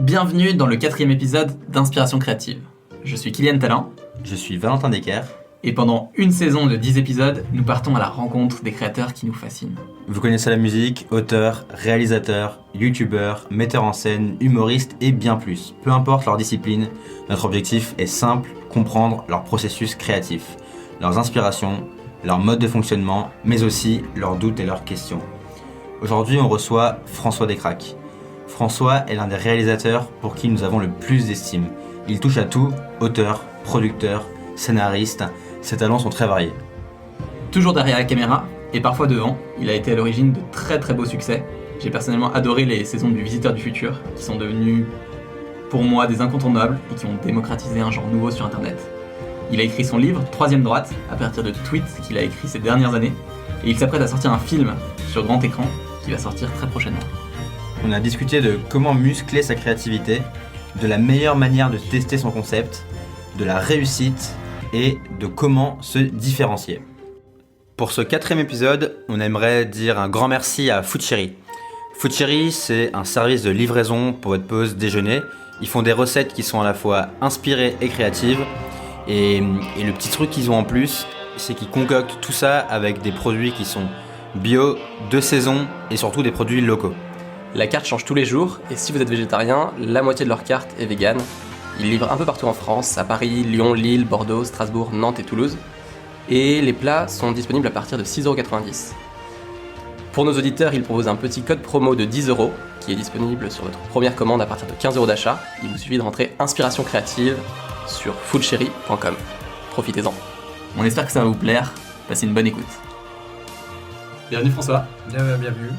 Bienvenue dans le 4e épisode d'Inspiration créative. Je suis Kylian Talin. Je suis Valentin Decker. Et pendant une saison de 10 épisodes, nous partons à la rencontre des créateurs qui nous fascinent. Vous connaissez la musique, auteurs, réalisateurs, youtubeurs, metteurs en scène, humoristes et bien plus. Peu importe leur discipline, notre objectif est simple, comprendre leur processus créatif, leurs inspirations, leur mode de fonctionnement, mais aussi leurs doutes et leurs questions. Aujourd'hui, on reçoit François Descraques. François est l'un des réalisateurs pour qui nous avons le plus d'estime. Il touche à tout, auteur, producteur, scénariste. Ses talents sont très variés. Toujours derrière la caméra, et parfois devant, il a été à l'origine de très très beaux succès. J'ai personnellement adoré les saisons du Visiteur du Futur, qui sont devenues pour moi des incontournables et qui ont démocratisé un genre nouveau sur internet. Il a écrit son livre, Troisième droite, à partir de tweets qu'il a écrits ces dernières années, et il s'apprête à sortir un film sur grand écran qui va sortir très prochainement. On a discuté de comment muscler sa créativité, de la meilleure manière de tester son concept, de la réussite et de comment se différencier. Pour ce 4e épisode, on aimerait dire un grand merci à Foodcherry. Foodcherry, c'est un service de livraison pour votre pause déjeuner. Ils font des recettes qui sont à la fois inspirées et créatives. Et le petit truc qu'ils ont en plus, c'est qu'ils concoctent tout ça avec des produits qui sont bio, de saison et surtout des produits locaux. La carte change tous les jours et si vous êtes végétarien, la moitié de leur carte est végane. Ils livrent un peu partout en France, à Paris, Lyon, Lille, Bordeaux, Strasbourg, Nantes et Toulouse. Et les plats sont disponibles à partir de 6,90€. Pour nos auditeurs, ils proposent un petit code promo de 10€ qui est disponible sur votre première commande à partir de 15€ d'achat. Il vous suffit de rentrer Inspiration créative sur foodcherry.com. Profitez-en. On espère que ça va vous plaire. Passez une bonne écoute. Bienvenue François. Bienvenue.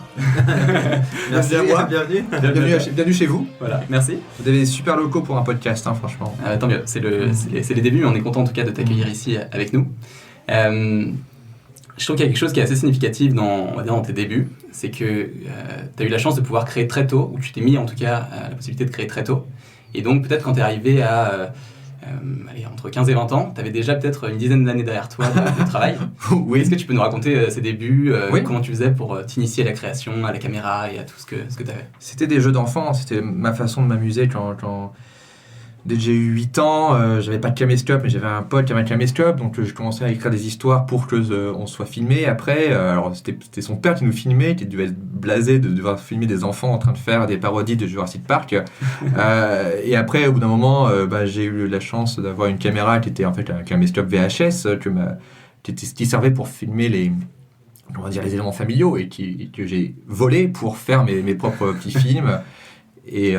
Merci à moi. Bienvenue chez vous. Voilà, merci. Vous avez des super locaux pour un podcast, franchement. Tant mieux, c'est les débuts, mais on est content en tout cas de t'accueillir ici avec nous. Je trouve qu'il y a quelque chose qui est assez significatif dans tes débuts, c'est que tu as eu la chance de pouvoir créer très tôt, ou tu t'es mis en tout cas à la possibilité de créer très tôt. Et donc peut-être quand tu es arrivé à entre 15 et 20 ans, tu avais déjà peut-être une dizaine d'années derrière toi de travail. Oui. Est-ce que tu peux nous raconter ces débuts, oui. Comment tu faisais pour t'initier à la création, à la caméra et à tout ce que tu avais? C'était des jeux d'enfants, c'était ma façon de m'amuser quand dès que j'ai eu 8 ans, j'avais pas de caméscope, mais j'avais un pote qui avait un caméscope, donc je commençais à écrire des histoires pour que on soit filmé. Après, alors c'était son père qui nous filmait, qui devait être blasé de devoir filmer des enfants en train de faire des parodies de Jurassic Park. Et après, au bout d'un moment, j'ai eu la chance d'avoir une caméra qui était en fait un caméscope VHS qui servait pour filmer les éléments familiaux et que j'ai volé pour faire mes propres petits films. Et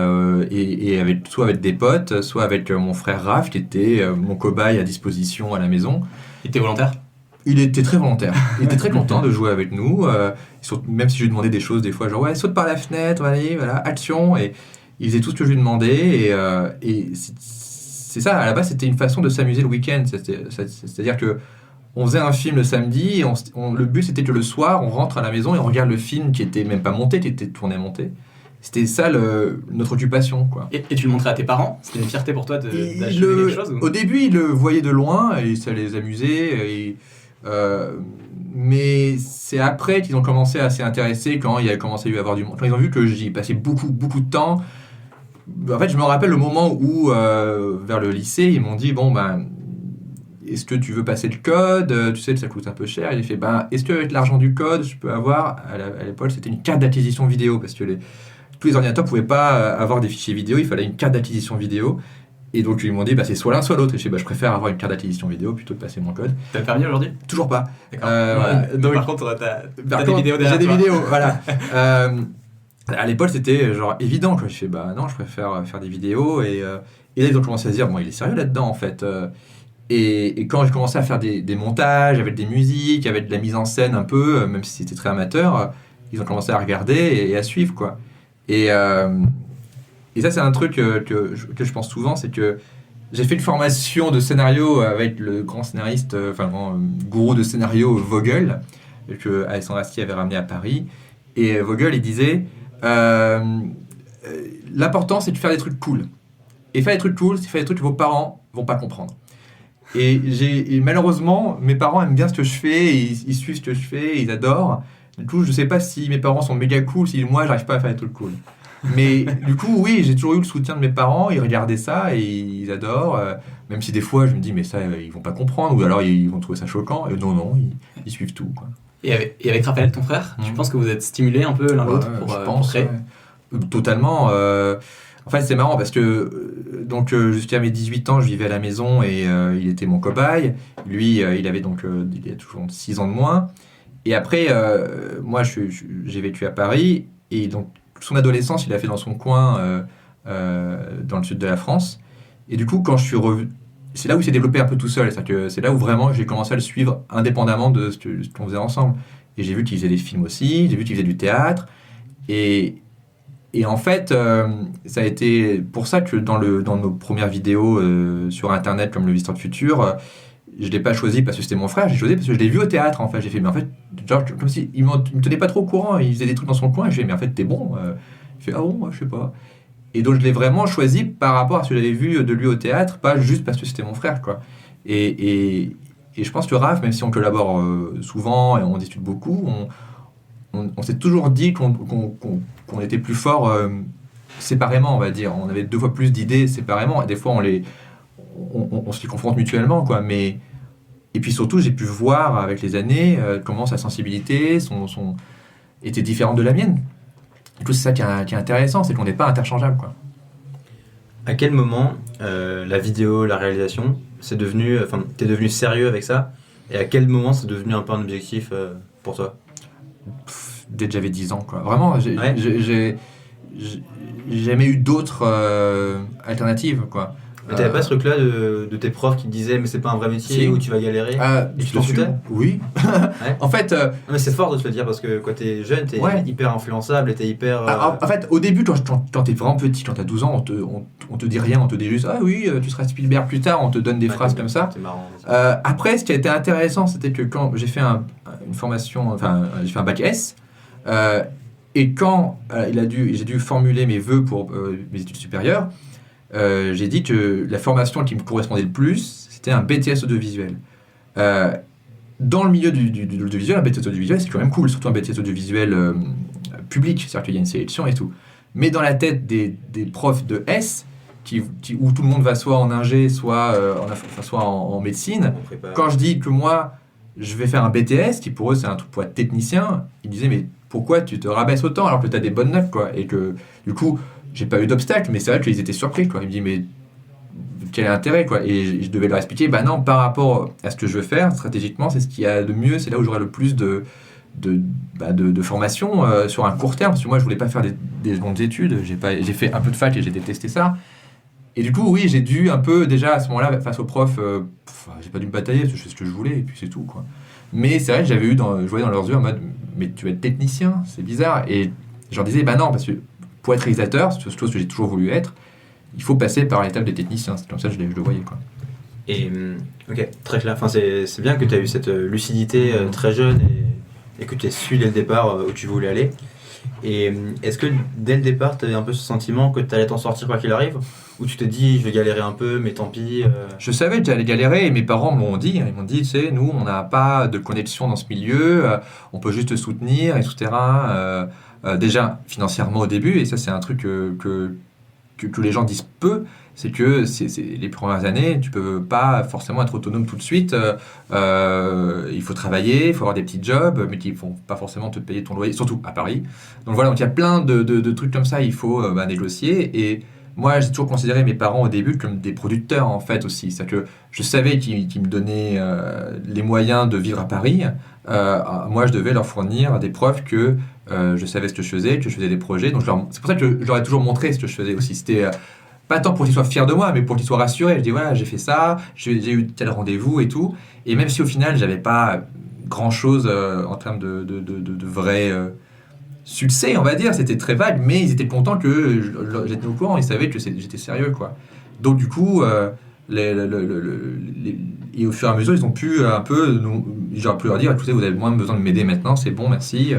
soit avec des potes, soit avec mon frère Raph qui était mon cobaye à disposition à la maison. Il était volontaire? Il était très volontaire. Il était très content de jouer avec nous. Même si je lui demandais des choses des fois, genre ouais, saute par la fenêtre, allez, voilà, action. Et il faisait tout ce que je lui demandais. Et c'est ça, à la base, c'était une façon de s'amuser le week-end. C'est-à-dire que on faisait un film le samedi. Le but, c'était que le soir, on rentre à la maison et on regarde le film qui était même pas monté, qui était tourné monté. C'était ça notre occupation, quoi. Et tu le montrais à tes parents? C'était une fierté pour toi d'acheter quelque chose ou... Au début, ils le voyaient de loin et ça les amusait. Mais c'est après qu'ils ont commencé à s'y intéresser quand il a commencé à y avoir du monde. Quand ils ont vu que j'y passais beaucoup de temps. En fait, je me rappelle le moment où, vers le lycée, ils m'ont dit est-ce que tu veux passer le code? Tu sais que ça coûte un peu cher. Et j'ai fait est-ce qu'avec l'argent du code, je peux avoir à l'époque, c'était une carte d'acquisition vidéo parce que tous les ordinateurs ne pouvaient pas avoir des fichiers vidéo, il fallait une carte d'acquisition vidéo. Et donc ils m'ont dit c'est soit l'un soit l'autre. Et je préfère avoir une carte d'acquisition vidéo plutôt que passer mon code. T'as le permis aujourd'hui? Toujours pas. D'accord. Donc, par contre, t'as des vidéos derrière toi. J'ai des vidéos, voilà. À l'époque c'était genre évident, quoi. Je fais non, je préfère faire des vidéos. Et là ils ont commencé à se dire il est sérieux là-dedans en fait. Et quand j'ai commencé à faire des montages avec des musiques, avec de la mise en scène un peu, même si c'était très amateur, ils ont commencé à regarder et à suivre, quoi. Et ça, c'est un truc que je pense souvent, c'est que j'ai fait une formation de scénario avec le grand scénariste, le grand gourou de scénario Vogel, que Alexandre Astier avait ramené à Paris. Et Vogel, il disait l'important, c'est de faire des trucs cool. Et faire des trucs cool, c'est faire des trucs que vos parents vont pas comprendre. Et malheureusement, mes parents aiment bien ce que je fais, ils suivent ce que je fais, ils adorent. Du coup, je sais pas si mes parents sont méga cool, si moi, j'arrive pas à faire des trucs cool. Mais du coup, oui, j'ai toujours eu le soutien de mes parents. Ils regardaient ça et ils adorent. Même si des fois, je me dis, mais ça, ils vont pas comprendre. Ou alors, ils vont trouver ça choquant. Et non, ils suivent tout, quoi. Et avec Raphaël, ton frère, tu penses que vous êtes stimulés un peu l'un l'autre pour créer ? Totalement. En fait, c'est marrant parce que jusqu'à mes 18 ans, je vivais à la maison et il était mon cobaye. Lui, il avait il a toujours 6 ans de moins. Et après, moi, j'ai vécu à Paris. Et donc, son adolescence, il a fait dans son coin, dans le sud de la France. Et du coup, quand je suis revenu, c'est là où il s'est développé un peu tout seul. C'est là où vraiment j'ai commencé à le suivre indépendamment de ce qu'on faisait ensemble. Et j'ai vu qu'il faisait des films aussi, j'ai vu qu'il faisait du théâtre. Et en fait, ça a été pour ça que dans nos premières vidéos sur Internet, comme le Visiteur du Futur, je ne l'ai pas choisi parce que c'était mon frère, j'ai choisi parce que je l'ai vu au théâtre, en fait. J'ai fait, mais en fait, genre, comme si il me tenait pas trop au courant, il faisait des trucs dans son coin, et je fait, mais en fait, t'es bon. Il fait, ah bon, moi, je sais pas. Et donc, je l'ai vraiment choisi par rapport à ce que j'avais vu de lui au théâtre, pas juste parce que c'était mon frère, quoi. Et je pense que Raph, même si on collabore souvent et on discute beaucoup, on s'est toujours dit qu'on était plus fort séparément, on va dire. On avait 2 fois plus d'idées séparément. Et des fois, on se les confronte mutuellement, quoi. Et puis surtout, j'ai pu voir avec les années comment sa sensibilité était différente de la mienne. Du coup, c'est ça qui est intéressant, c'est qu'on n'est pas interchangeables, quoi. À quel moment la vidéo, la réalisation, t'es devenu sérieux avec ça? Et à quel moment c'est devenu un peu un objectif pour toi? Dès que j'avais 10 ans, quoi. Vraiment, j'ai jamais eu d'autres alternatives, quoi. Mais t'avais pas ce truc-là de tes profs qui te disaient mais c'est pas un vrai métier, si. Où tu vas galérer et tu t'en foutais? Oui. Ouais. En fait... Non, mais c'est fort de te le dire parce que quand t'es jeune, t'es hyper influençable et t'es hyper... En fait, au début, quand t'es vraiment petit, quand t'as 12 ans, on te dit rien, on te dit juste « Ah oui, tu seras Spielberg plus tard », on te donne des phrases comme ça. C'est marrant. Après, ce qui a été intéressant, c'était que quand j'ai fait une formation, j'ai fait un bac S, et quand j'ai dû formuler mes vœux pour mes études supérieures, j'ai dit que la formation qui me correspondait le plus, c'était un BTS audiovisuel. Dans le milieu de l'audiovisuel, un BTS audiovisuel, c'est quand même cool, surtout un BTS audiovisuel public, c'est-à-dire qu'il y a une sélection et tout. Mais dans la tête des profs de S, où tout le monde va soit en ingé, soit en médecine, quand je dis que moi, je vais faire un BTS, qui pour eux c'est un truc pour être technicien, ils disaient mais pourquoi tu te rabaisses autant alors que tu as des bonnes notes, quoi. Et que du coup, j'ai pas eu d'obstacle, mais c'est vrai qu'ils étaient surpris, quoi. Ils me disent mais quel est l'intérêt, quoi. Et je devais leur expliquer, bah non, par rapport à ce que je veux faire, stratégiquement, c'est ce qu'il y a de mieux, c'est là où j'aurai le plus de formation sur un court terme, parce que moi je voulais pas faire des secondes études, j'ai fait un peu de fac et j'ai détesté ça. Et du coup, oui, j'ai dû un peu, déjà à ce moment-là, face aux profs, j'ai pas dû me batailler, parce que je fais ce que je voulais, et puis c'est tout, quoi. Mais c'est vrai que je voyais dans leurs yeux en mode, mais tu vas être technicien, c'est bizarre. Et je leur disais, bah non, parce que pour être réalisateur, c'est chose que j'ai toujours voulu être, il faut passer par l'étape des techniciens. C'est comme ça que je le voyais, quoi. Et ok, très clair. Enfin, c'est bien que tu as eu cette lucidité très jeune et que tu aies su dès le départ où tu voulais aller. Et est-ce que dès le départ, tu avais un peu ce sentiment que tu allais t'en sortir quoi qu'il arrive? Ou tu te dis, je vais galérer un peu, mais tant pis Je savais que j'allais galérer et mes parents m'ont dit, ils m'ont dit, tu sais, nous, on n'a pas de connexion dans ce milieu, on peut juste te soutenir, etc. Déjà, financièrement au début, et ça, c'est un truc que les gens disent peu, c'est que c'est les premières années, tu peux pas forcément être autonome tout de suite. Il faut travailler, il faut avoir des petits jobs, mais qui ne vont pas forcément te payer ton loyer, surtout à Paris. Donc voilà, donc il y a plein de trucs comme ça, il faut négocier. Et moi, j'ai toujours considéré mes parents au début comme des producteurs, en fait, aussi. C'est-à-dire que je savais qu'ils me donnaient les moyens de vivre à Paris. Moi, je devais leur fournir des preuves que je savais ce que je faisais des projets. Donc c'est pour ça que je leur ai toujours montré ce que je faisais aussi. C'était pas tant pour qu'ils soient fiers de moi, mais pour qu'ils soient rassurés. Je dis voilà, j'ai fait ça, j'ai eu tel rendez-vous et tout. Et même si au final, j'avais pas grand-chose en termes de vrai succès, on va dire, c'était très vague, mais ils étaient contents que j'étais au courant, ils savaient que j'étais sérieux, quoi. Donc du coup, et au fur et à mesure, ils ont pu un peu, j'aurais pu leur dire, écoutez, vous avez moins besoin de m'aider maintenant, c'est bon, merci.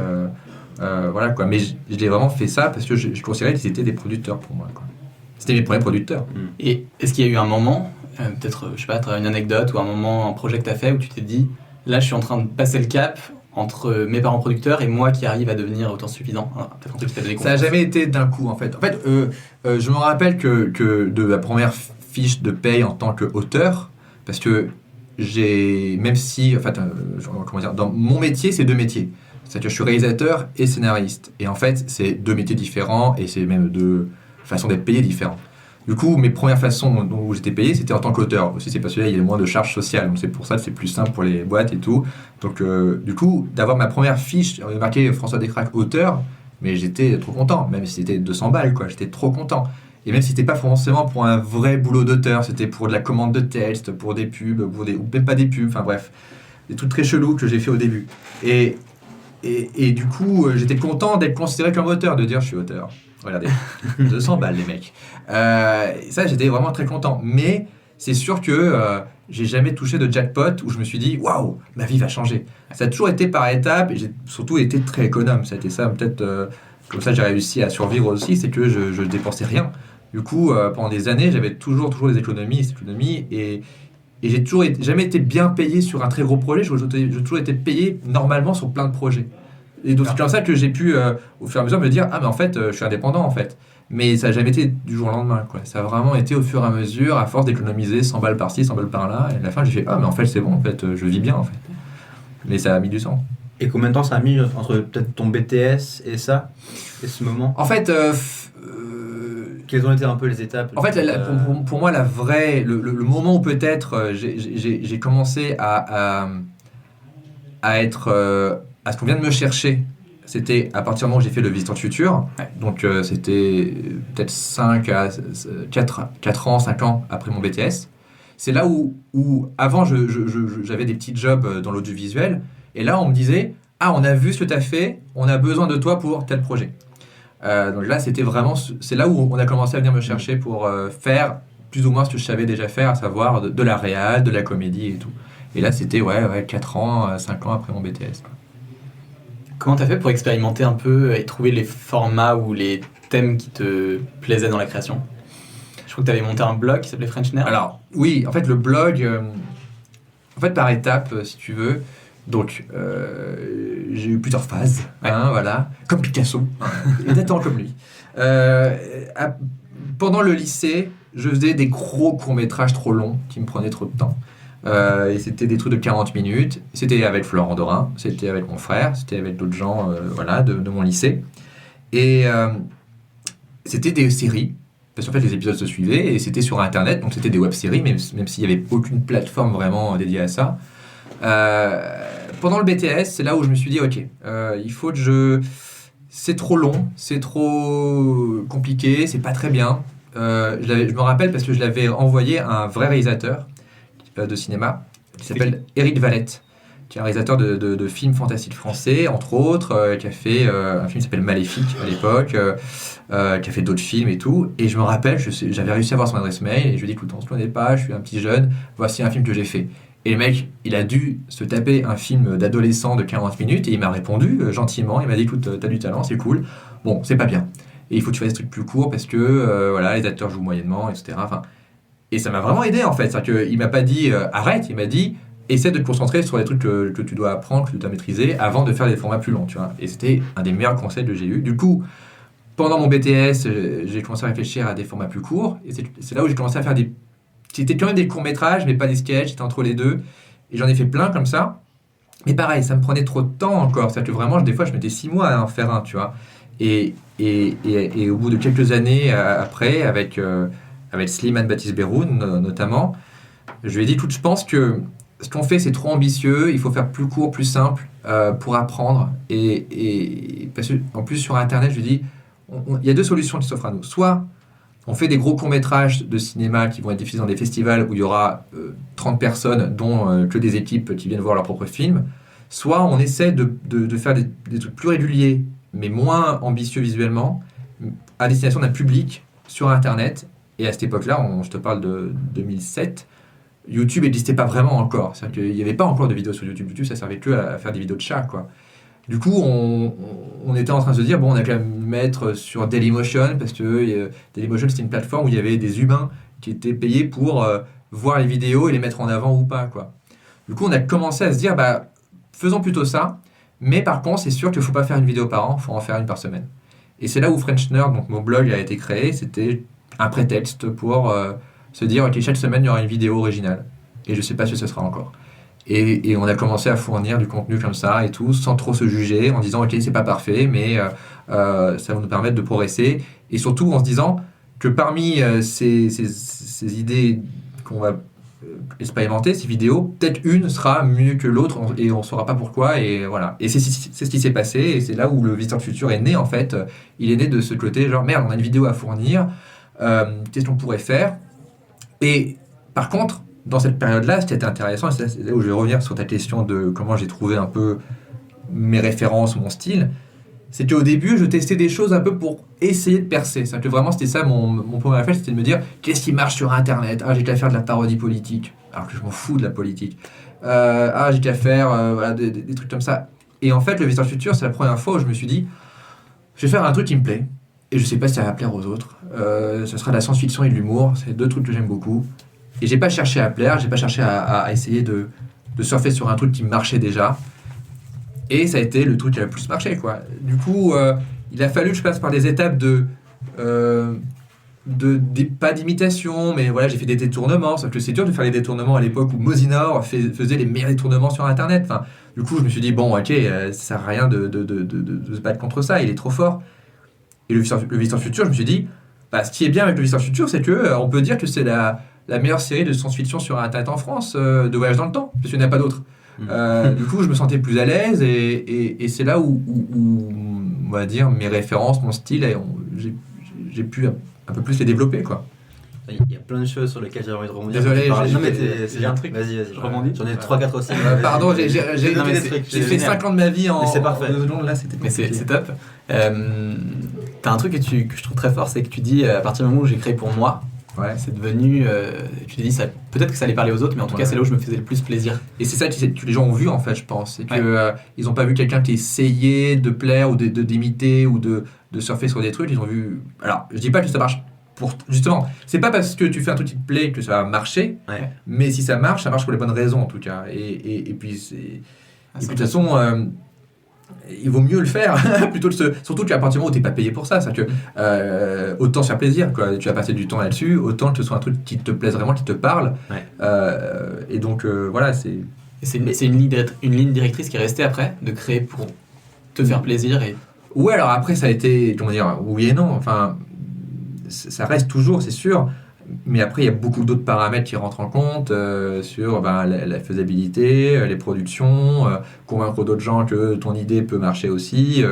Voilà, quoi. Mais je l'ai vraiment fait ça parce que je considérais qu'ils étaient des producteurs pour moi, quoi. C'était mes premiers producteurs. Et est-ce qu'il y a eu un moment, peut-être, je sais pas, une anecdote ou un projet que tu as fait où tu t'es dit, là, je suis en train de passer le cap entre mes parents producteurs et moi qui arrive à devenir autosuffisant. Peut-être un truc qui t'a donné Ça n'a confiance. jamais été d'un coup en fait. En fait, je me rappelle que de la première fiche de paye en tant qu'auteur, parce que même si, en fait, comment dire, dans mon métier, c'est 2 métiers. C'est-à-dire que je suis réalisateur et scénariste. Et en fait, c'est 2 métiers différents et c'est même 2 façons d'être payé différentes. Du coup, mes premières façons dont j'étais payé, c'était en tant qu'auteur. Aussi, c'est parce que là, il y a moins de charges sociales. Donc, c'est pour ça que c'est plus simple pour les boîtes et tout. Donc, du coup, d'avoir ma première fiche, marqué François Descraques auteur, mais j'étais trop content. Même si c'était 200 balles, quoi. J'étais trop content. Et même si c'était pas forcément pour un vrai boulot d'auteur, c'était pour de la commande de texte, pour des pubs, ou même pas des pubs, enfin bref. Des trucs très chelous que j'ai fait au début. Et du coup, j'étais content d'être considéré comme auteur, de dire je suis auteur. Regardez, 200 balles les mecs. Ça, j'étais vraiment très content. Mais c'est sûr que j'ai jamais touché de jackpot où je me suis dit waouh, ma vie va changer. Ça a toujours été par étapes et j'ai surtout été très économe. Ça a été ça, peut-être comme ça j'ai réussi à survivre aussi, c'est que je dépensais rien. Du coup, pendant des années, j'avais toujours des économies et j'ai jamais été bien payé sur un très gros projet. J'ai toujours été payé normalement sur plein de projets. Et donc c'est comme ça que j'ai pu, au fur et à mesure, me dire ah mais en fait, je suis indépendant en fait. Mais ça n'a jamais été du jour au lendemain, quoi. Ça a vraiment été au fur et à mesure, à force d'économiser 100 balles par-ci, 100 balles par-là. Et à la fin, j'ai fait ah mais en fait c'est bon, en fait, je vis bien en fait. Mais ça a mis du temps. Et combien de temps ça a mis entre peut-être ton BTS et ça, et ce moment? En fait, Quelles ont été un peu les étapes? En fait, pour moi, le moment où peut-être j'ai commencé à être à ce qu'on vient de me chercher, c'était à partir du moment où j'ai fait le Visiteur du Futur. Ouais. Donc c'était peut-être 4 ans, 5 ans après mon BTS. C'est là où avant j'avais des petits jobs dans l'audiovisuel. Et là, on me disait ah, on a vu ce que tu as fait, on a besoin de toi pour tel projet. Donc là, c'est là où on a commencé à venir me chercher pour faire plus ou moins ce que je savais déjà faire, à savoir de la réal, de la comédie et tout. Et là, c'était 4 ans, 5 ans après mon BTS. Quoi. Comment t'as fait pour expérimenter un peu et trouver les formats ou les thèmes qui te plaisaient dans la création? Je crois que t'avais monté un blog qui s'appelait French Nerd. Alors, oui, en fait, le blog, par étapes, si tu veux. Donc, j'ai eu plusieurs phases, voilà, comme Picasso, exactement comme lui. Pendant le lycée, je faisais des gros courts-métrages trop longs qui me prenaient trop de temps. Et c'était des trucs de 40 minutes. C'était avec Florent Dorin, c'était avec mon frère, c'était avec d'autres gens de mon lycée. Et c'était des séries, parce qu'en fait les épisodes se suivaient, et c'était sur Internet, donc c'était des web-séries, même s'il n'y avait aucune plateforme vraiment dédiée à ça. Pendant le BTS, c'est là où je me suis dit, ok, il faut que c'est trop long, c'est trop compliqué, c'est pas très bien. Je me rappelle parce que je l'avais envoyé à un vrai réalisateur de cinéma qui s'appelle Éric Valette, qui est un réalisateur de films fantastiques français, entre autres, qui a fait un film qui s'appelle Maléfique à l'époque, qui a fait d'autres films et tout. Et je me rappelle, j'avais réussi à avoir son adresse mail et je lui ai dit, écoute, on se connaît pas, je suis un petit jeune, voici un film que j'ai fait. Et le mec, il a dû se taper un film d'adolescent de 40 minutes et il m'a répondu gentiment, il m'a dit, écoute, t'as du talent, c'est cool, bon, c'est pas bien. Et il faut que tu fasses des trucs plus courts parce que les acteurs jouent moyennement, etc. Enfin, et ça m'a vraiment aidé en fait. C'est-à-dire qu'il m'a pas dit arrête, il m'a dit essaie de te concentrer sur les trucs que tu dois apprendre, que tu dois maîtriser avant de faire des formats plus longs. Tu vois. Et c'était un des meilleurs conseils que j'ai eu. Du coup, pendant mon BTS, j'ai commencé à réfléchir à des formats plus courts. Et c'est là où j'ai commencé à faire C'était quand même des courts-métrages, mais pas des sketchs, c'était entre les deux. Et j'en ai fait plein comme ça. Mais pareil, ça me prenait trop de temps encore. C'est-à-dire que vraiment, des fois, je mettais 6 mois à en faire un, tu vois. Et au bout de quelques années après, avec Slimane Baptiste Berroun notamment, je lui ai dit, écoute, je pense que ce qu'on fait, c'est trop ambitieux, il faut faire plus court, plus simple pour apprendre. Et parce qu'en plus, sur Internet, je lui ai dit, il y a 2 solutions qui s'offrent à nous. Soit on fait des gros courts-métrages de cinéma qui vont être diffusés dans des festivals où il y aura 30 personnes, dont que des équipes qui viennent voir leurs propres films. Soit on essaie de faire des trucs plus réguliers, mais moins ambitieux visuellement, à destination d'un public sur Internet. Et à cette époque-là, je te parle de 2007, YouTube n'existait pas vraiment encore. C'est-à-dire qu'il n'y avait pas encore de vidéos sur YouTube. YouTube, ça servait que à faire des vidéos de chat, quoi. Du coup, on était en train de se dire, bon, on a qu'à mettre sur Dailymotion, parce que Dailymotion, c'était une plateforme où il y avait des humains qui étaient payés pour voir les vidéos et les mettre en avant ou pas, quoi. Du coup, on a commencé à se dire, faisons plutôt ça, Mais par contre, c'est sûr qu'il ne faut pas faire une vidéo par an, il faut en faire une par semaine. Et c'est là où French Nerd, donc mon blog, a été créé. C'était un prétexte pour se dire, ok, chaque semaine, il y aura une vidéo originale. Et je ne sais pas si ce sera encore. Et on a commencé à fournir du contenu comme ça et tout, sans trop se juger, en disant, ok, c'est pas parfait, mais ça va nous permettre de progresser. Et surtout en se disant que parmi ces idées qu'on va expérimenter, ces vidéos, peut-être une sera mieux que l'autre et on ne saura pas pourquoi. Et voilà. Et c'est ce qui s'est passé et c'est là où le Visiteur du Futur est né en fait. Il est né de ce côté, genre merde, on a une vidéo à fournir, qu'est-ce qu'on pourrait faire? Et par contre, dans cette période-là, ce qui était intéressant, et c'est là où je vais revenir sur ta question de comment j'ai trouvé un peu mes références, mon style, c'est qu'au début, je testais des choses un peu pour essayer de percer. C'est-à-dire que vraiment, c'était ça mon premier réflexe, c'était de me dire qu'est-ce qui marche sur Internet? Ah, j'ai qu'à faire de la parodie politique, alors que je m'en fous de la politique. J'ai qu'à faire voilà, des trucs comme ça. Et en fait, le Visiteur du Futur, c'est la première fois où je me suis dit je vais faire un truc qui me plaît, et je sais pas si ça va plaire aux autres. Ce sera de la science-fiction et de l'humour, c'est deux trucs que j'aime beaucoup. Et j'ai pas cherché à plaire, j'ai pas cherché à essayer de surfer sur un truc qui marchait déjà. Et ça a été le truc qui a le plus marché, quoi. Du coup, il a fallu que je passe par des étapes pas d'imitation, mais voilà, j'ai fait des détournements. Sauf que c'est dur de faire les détournements à l'époque où Mosinor faisait les meilleurs détournements sur Internet. Enfin, du coup, je me suis dit, bon, ok, ça sert à rien de se battre contre ça, il est trop fort. Et le Visiteur Futur, je me suis dit, bah, ce qui est bien avec le Visiteur Futur, c'est que on peut dire que c'est la meilleure série de science-fiction sur Internet en France, de voyage dans le temps, parce qu'il n'y en a pas d'autres. Du coup, je me sentais plus à l'aise et c'est là où, on va dire, mes références, mon style, j'ai pu un peu plus les développer, quoi. Il y a plein de choses sur lesquelles j'ai envie de rebondir. Désolé, non, mais j'ai un truc. Vas-y. Je rebondis. J'en ai 3-4 aussi. Pardon, j'ai fait 5 ans de ma vie en... Mais c'est parfait. En 2 secondes, là, c'était Mais c'est top. T'as un truc que je trouve très fort, c'est que tu dis, à partir du moment où j'ai créé pour moi, Ouais. c'est devenu... tu t'es dit, peut-être que ça allait parler aux autres, mais en tout cas, c'est là où je me faisais le plus plaisir. Et c'est ça que les gens ont vu, en fait, je pense. C'est que ils n'ont pas vu quelqu'un qui essayait de plaire ou d'imiter ou de surfer sur des trucs. Ils ont vu... Alors, je dis pas que ça marche justement, c'est pas parce que tu fais un truc qui te plaît que ça va marcher, mais si ça marche pour les bonnes raisons, en tout cas. Et puis, de toute façon... il vaut mieux le faire plutôt surtout qu'à partir du moment où t'es pas payé pour ça, c'est que autant se faire plaisir, quoi. Tu vas passer du temps là-dessus, autant que ce soit un truc qui te plaise vraiment, qui te parle. Et donc voilà, c'est une ligne directrice qui est restée après, de créer pour te faire plaisir. Et ouais, alors après ça a été, comment dire, oui et non, enfin ça reste toujours, c'est sûr. Mais après, il y a beaucoup d'autres paramètres qui rentrent en compte sur la faisabilité, les productions, convaincre d'autres gens que ton idée peut marcher aussi.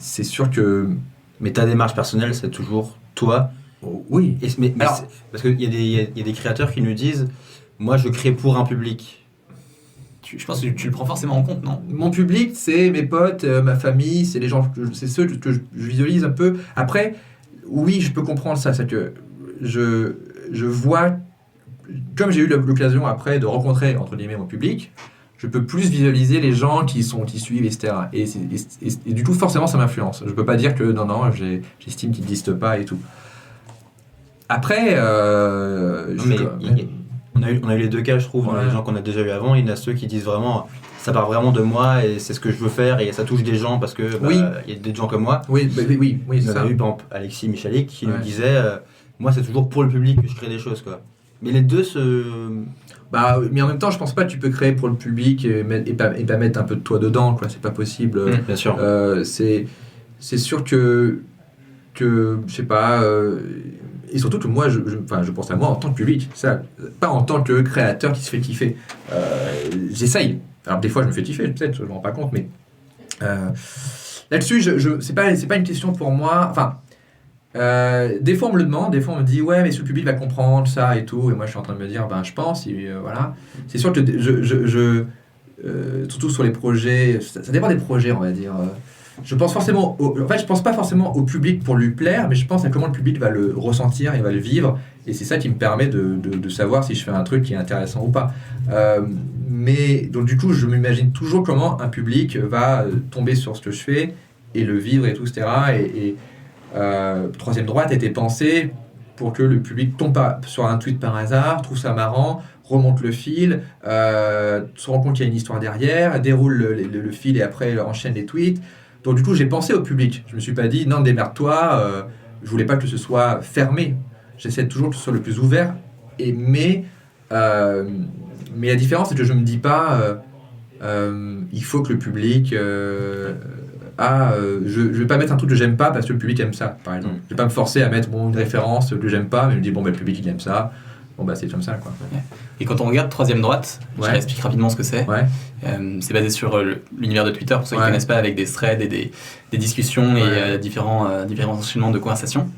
C'est sûr que... Mais ta démarche personnelle, c'est toujours toi. Oui. Alors, parce qu'il y a des créateurs qui nous disent « Moi, je crée pour un public ». Je pense que tu le prends forcément en compte, non? Mon public, c'est mes potes, ma famille, c'est les gens, c'est ceux que je visualise un peu. Après... Oui, je peux comprendre ça, c'est que je vois, comme j'ai eu l'occasion après de rencontrer, entre guillemets, mon public, je peux plus visualiser les gens qui suivent, etc. Et du coup, forcément, ça m'influence. Je peux pas dire que non, j'estime qu'ils n'existent pas et tout. Après, on a eu les deux cas, je trouve, les gens qu'on a déjà eu avant. Il y en a ceux qui disent vraiment... Ça part vraiment de moi et c'est ce que je veux faire et ça touche des gens parce que y a des gens comme moi. Oui, c'est ça. On a eu par exemple Alexis Michalik qui nous disait moi c'est toujours pour le public que je crée des choses, quoi. Mais les deux mais en même temps, je pense pas que tu peux créer pour le public et pas mettre un peu de toi dedans, quoi. C'est pas possible. Bien sûr. C'est sûr que je sais pas. Et surtout que moi, je pense à moi en tant que public, ça, pas en tant que créateur qui se fait kiffer. J'essaye. Alors des fois je me fais kiffer, peut-être, je me rends pas compte, mais là-dessus, c'est pas une question pour moi. Enfin, des fois on me le demande, des fois on me dit ouais, mais si le public va comprendre ça et tout, et moi je suis en train de me dire je pense, voilà. C'est sûr que surtout sur les projets, ça dépend des projets, on va dire. Je pense forcément, je pense pas forcément au public pour lui plaire, mais je pense à comment le public va le ressentir et va le vivre, et c'est ça qui me permet de savoir si je fais un truc qui est intéressant ou pas. Mais donc du coup, je m'imagine toujours comment un public va tomber sur ce que je fais et le vivre et tout, etc. Et Troisième Droite a été pensé pour que le public tombe pas sur un tweet par hasard, trouve ça marrant, remonte le fil, se rend compte qu'il y a une histoire derrière, déroule le fil et après enchaîne les tweets. Donc du coup, j'ai pensé au public. Je me suis pas dit, non, démerde-toi, je voulais pas que ce soit fermé. J'essaie toujours que ce soit le plus ouvert. Mais la différence, c'est que je me dis pas, il faut que le public... je vais pas mettre un truc que j'aime pas parce que le public aime ça, par exemple. Je vais pas me forcer à mettre une référence que j'aime pas, mais je me dis, le public, il aime ça. C'est comme ça, quoi. Et quand on regarde Troisième Droite, je explique rapidement ce que c'est. Ouais. C'est basé sur l'univers de Twitter, pour ceux qui ne connaissent pas, avec des threads et des discussions et différents enchaînements de conversations.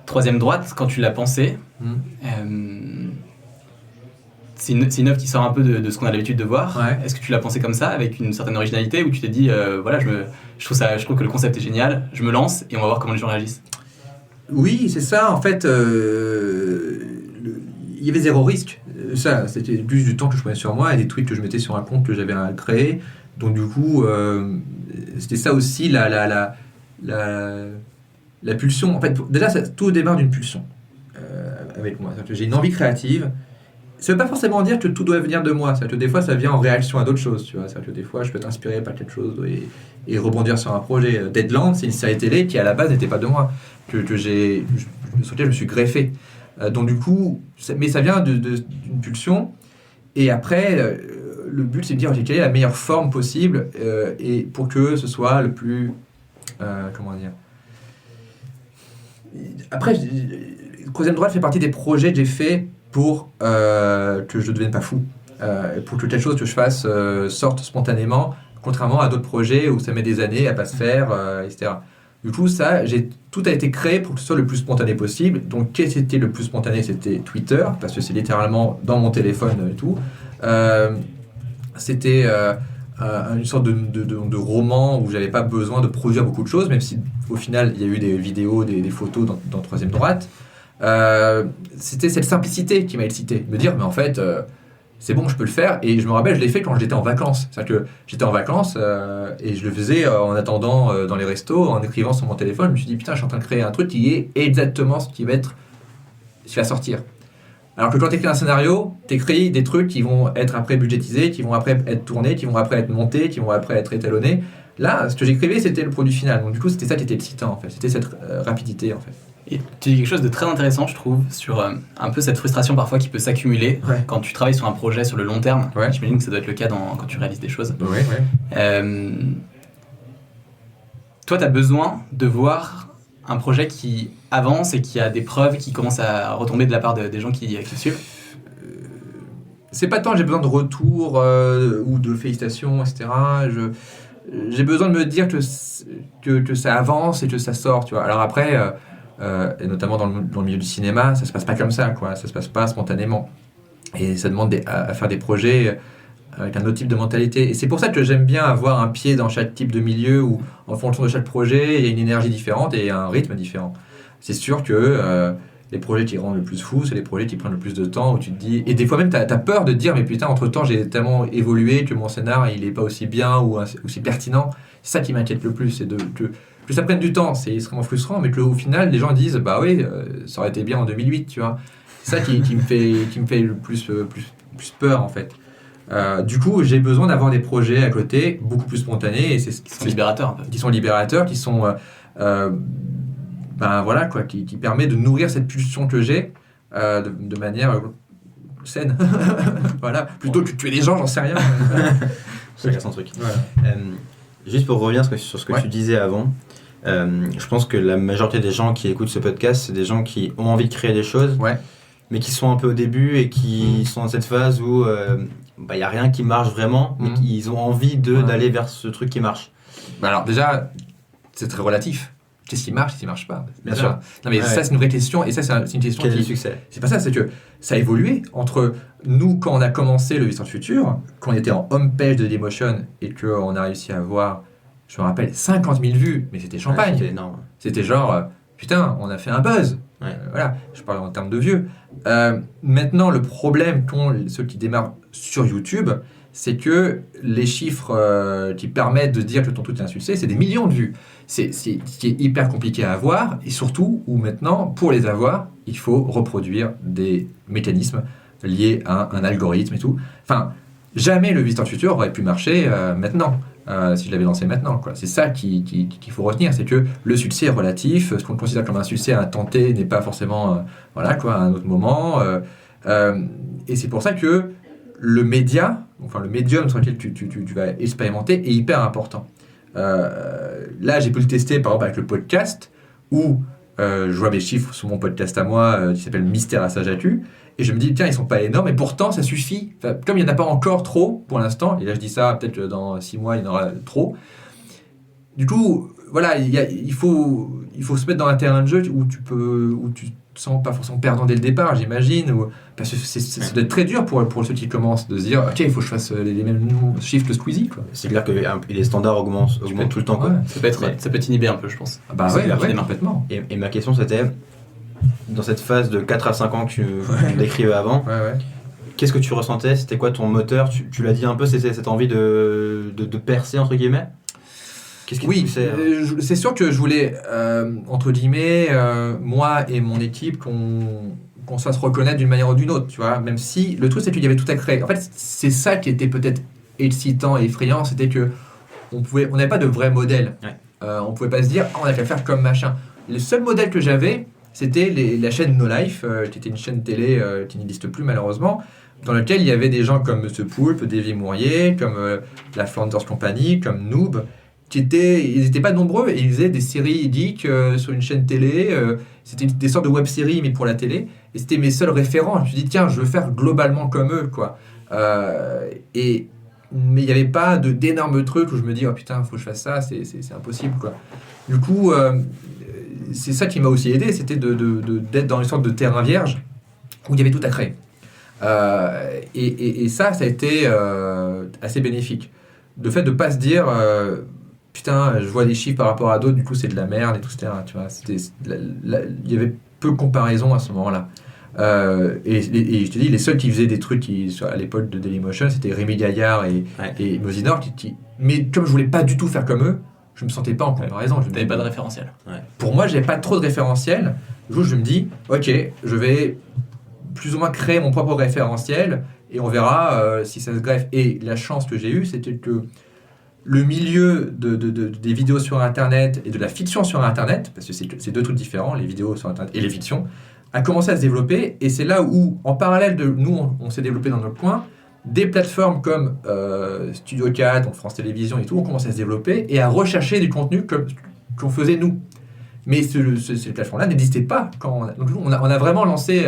Troisième Droite, quand tu l'as pensé, c'est une œuvre qui sort un peu de ce qu'on a l'habitude de voir. Ouais. Est-ce que tu l'as pensé comme ça, avec une certaine originalité, ou tu t'es dit, je trouve que le concept est génial, je me lance et on va voir comment les gens réagissent? Oui, c'est ça. En fait, il y avait zéro risque. Ça, c'était plus du temps que je prenais sur moi et des tweets que je mettais sur un compte que j'avais créé. Donc du coup, c'était ça aussi la pulsion. En fait, déjà, tout démarre d'une pulsion avec moi. C'est-à-dire que j'ai une envie créative. Ça ne veut pas forcément dire que tout doit venir de moi. C'est-à-dire que des fois, ça vient en réaction à d'autres choses. Tu vois. C'est-à-dire que des fois, je peux être inspiré par quelque chose et rebondir sur un projet. Deadland, c'est une série télé qui, à la base, n'était pas de moi. Sur lequel je me suis greffé. Donc du coup, mais ça vient d'une pulsion. Et après, le but, c'est de dire quelle est la meilleure forme possible et pour que ce soit le plus... comment dire... Après, Troisième Droite fait partie des projets que j'ai faits pour que je ne devienne pas fou. Pour que quelque chose que je fasse sorte spontanément, contrairement à d'autres projets où ça met des années à pas se faire, etc. Du coup, tout a été créé pour que ce soit le plus spontané possible. Donc, qu'est-ce qui était le plus spontané? C'était Twitter, parce que c'est littéralement dans mon téléphone et tout. C'était une sorte de roman où j'avais pas besoin de produire beaucoup de choses, même si au final, il y a eu des vidéos, des photos dans Troisième Droite. C'était cette simplicité qui m'a excité. Me dire, mais en fait... c'est bon, je peux le faire. Et je me rappelle, je l'ai fait quand j'étais en vacances. C'est-à-dire que j'étais en vacances et je le faisais en attendant dans les restos, en écrivant sur mon téléphone. Je me suis dit, putain, je suis en train de créer un truc qui est exactement ce qui va sortir. Alors que quand tu écris un scénario, tu écris des trucs qui vont être après budgétisés, qui vont après être tournés, qui vont après être montés, qui vont après être étalonnés. Là, ce que j'écrivais, c'était le produit final. Donc du coup, c'était ça qui était excitant, en fait. C'était cette rapidité, en fait. Et tu dis quelque chose de très intéressant, je trouve, sur un peu cette frustration parfois qui peut s'accumuler quand tu travailles sur un projet sur le long terme. Ouais. J'imagine que ça doit être le cas quand tu réalises des choses. Toi, tu as besoin de voir un projet qui avance et qui a des preuves qui commencent à retomber de la part des gens qui suivent. C'est pas tant que j'ai besoin de retour ou de félicitations, etc. J'ai besoin de me dire que ça avance et que ça sort. Tu vois. Alors après... et notamment dans le milieu du cinéma, ça se passe pas comme ça, quoi. Ça se passe pas spontanément. Et ça demande à faire des projets avec un autre type de mentalité. Et c'est pour ça que j'aime bien avoir un pied dans chaque type de milieu où, en fonction de chaque projet, il y a une énergie différente et un rythme différent. C'est sûr que les projets qui rendent le plus fou, c'est les projets qui prennent le plus de temps, où tu te dis... Et des fois même, t'as peur de te dire, mais putain, entre-temps, j'ai tellement évolué que mon scénar, il est pas aussi bien ou aussi pertinent. C'est ça qui m'inquiète le plus, c'est que ça prenne du temps, c'est extrêmement frustrant, mais qu'au final, les gens disent, bah oui, ça aurait été bien en 2008, tu vois. C'est ça qui me fait le plus peur, en fait. Du coup, j'ai besoin d'avoir des projets à côté, beaucoup plus spontanés. Et qui sont libérateurs, un peu. Qui sont libérateurs, qui sont... voilà, quoi, qui permet de nourrir cette pulsion que j'ai de manière saine. Voilà, plutôt que de tuer les gens, j'en sais rien. Chacun son truc. Voilà. Juste pour revenir sur ce que tu disais avant, je pense que la majorité des gens qui écoutent ce podcast, c'est des gens qui ont envie de créer des choses, mais qui sont un peu au début et qui sont dans cette phase où il n'y a rien qui marche vraiment, mais qu'ils ont envie d'aller vers ce truc qui marche. Alors déjà, c'est très relatif. Qu'est-ce qui marche, qu'est-ce qui ne marche pas? Bien sûr. Non mais ça, c'est une vraie question, et ça, c'est une question Quel est le succès? C'est pas ça, c'est que ça a évolué entre nous, quand on a commencé le Visiteur du Futur, quand on était en home page de Dailymotion, et qu'on a réussi à avoir, je me rappelle, 50 000 vues, mais c'était champagne. C'était énorme. C'était genre, putain, on a fait un buzz. Voilà, je parle en termes de vieux. Maintenant, le problème qu'ont ceux qui démarrent sur YouTube, c'est que les chiffres qui permettent de dire que ton truc est un succès, c'est des millions de vues. C'est ce qui est hyper compliqué à avoir, et surtout où maintenant, pour les avoir, il faut reproduire des mécanismes liées à un algorithme et tout. Enfin, jamais le Visiteur du Futur aurait pu marcher maintenant, si je l'avais lancé maintenant, quoi. C'est ça qu'il faut retenir, c'est que le succès est relatif, ce qu'on considère comme un succès à un temps T n'est pas forcément voilà, quoi, à un autre moment. Et c'est pour ça que le média, enfin le médium sur lequel tu vas expérimenter est hyper important. Là, j'ai pu le tester par exemple avec le podcast, où je vois mes chiffres sur mon podcast à moi qui s'appelle Mystère à Saint-Jatu, et je me dis, tiens, ils sont pas énormes, et pourtant ça suffit. Enfin, comme il n'y en a pas encore trop pour l'instant, et là je dis ça, peut-être dans 6 mois il y en aura trop. Du coup, voilà, il faut se mettre dans un terrain de jeu où tu te sens pas forcément perdant dès le départ, j'imagine, parce que ça doit être très dur pour ceux qui commencent de se dire, ok, il faut que je fasse les mêmes chiffres que Squeezie, quoi. C'est clair que les standards augmentent tout le temps, quoi. Ouais. Ça peut t'inhiber un peu, je pense. Ah bah C'est ouais, clair, ouais, complètement. Et ma question c'était, dans cette phase de 4 à 5 ans que tu décrivais avant, Ouais. qu'est-ce que tu ressentais? C'était quoi ton moteur? Tu l'as dit un peu, c'était cette envie de percer, entre guillemets? Qu'est-ce qui te Oui, poussait c'est sûr que je voulais, entre guillemets, moi et mon équipe, qu'on se fasse reconnaître d'une manière ou d'une autre, tu vois. Même si le truc, c'est qu'il y avait tout à créer. En fait, c'est ça qui était peut-être excitant et effrayant, c'était que on n'avait pas de vrai modèle. Ouais. On pouvait pas se dire, on a qu'à faire comme machin. Le seul modèle que j'avais, c'était la chaîne No Life, qui était une chaîne télé qui n'existe plus malheureusement, dans laquelle il y avait des gens comme Monsieur Poulpe, Davy Mourier, comme la Flanders Company, comme Noob, ils n'étaient pas nombreux et ils faisaient des séries geeks sur une chaîne télé. C'était des sortes de web-séries, mais pour la télé. Et c'était mes seuls référents. Je me suis dit, tiens, je veux faire globalement comme eux, quoi. Mais il n'y avait pas d'énormes trucs où je me dis, oh putain, il faut que je fasse ça, c'est impossible, quoi. Du coup, c'est ça qui m'a aussi aidé, c'était d'être dans une sorte de terrain vierge où il y avait tout à créer. Et ça a été assez bénéfique. Le fait de ne pas se dire, putain, je vois des chiffres par rapport à d'autres, du coup c'est de la merde, et tout, etc. Tu vois, il y avait peu de comparaison à ce moment-là. Et je te dis, les seuls qui faisaient des trucs à l'époque de Dailymotion, c'était Rémi Gaillard et Mosinor. Mais comme je voulais pas du tout faire comme eux, je me sentais pas en comparaison. T'avais pas de référentiel. Pour moi, j'avais pas trop de référentiel. Du coup, je me dis, ok, je vais plus ou moins créer mon propre référentiel et on verra si ça se greffe. Et la chance que j'ai eue, c'était que le milieu des vidéos sur Internet et de la fiction sur Internet, parce que c'est deux trucs différents, les vidéos sur Internet et les fictions, a commencé à se développer. Et c'est là où, en parallèle de nous, on s'est développé dans notre coin, des plateformes comme Studio 4, donc France Télévisions et tout, ont commencé à se développer et à rechercher du contenu qu'on faisait nous. Mais ces plateformes-là n'existaient pas. Donc on a vraiment lancé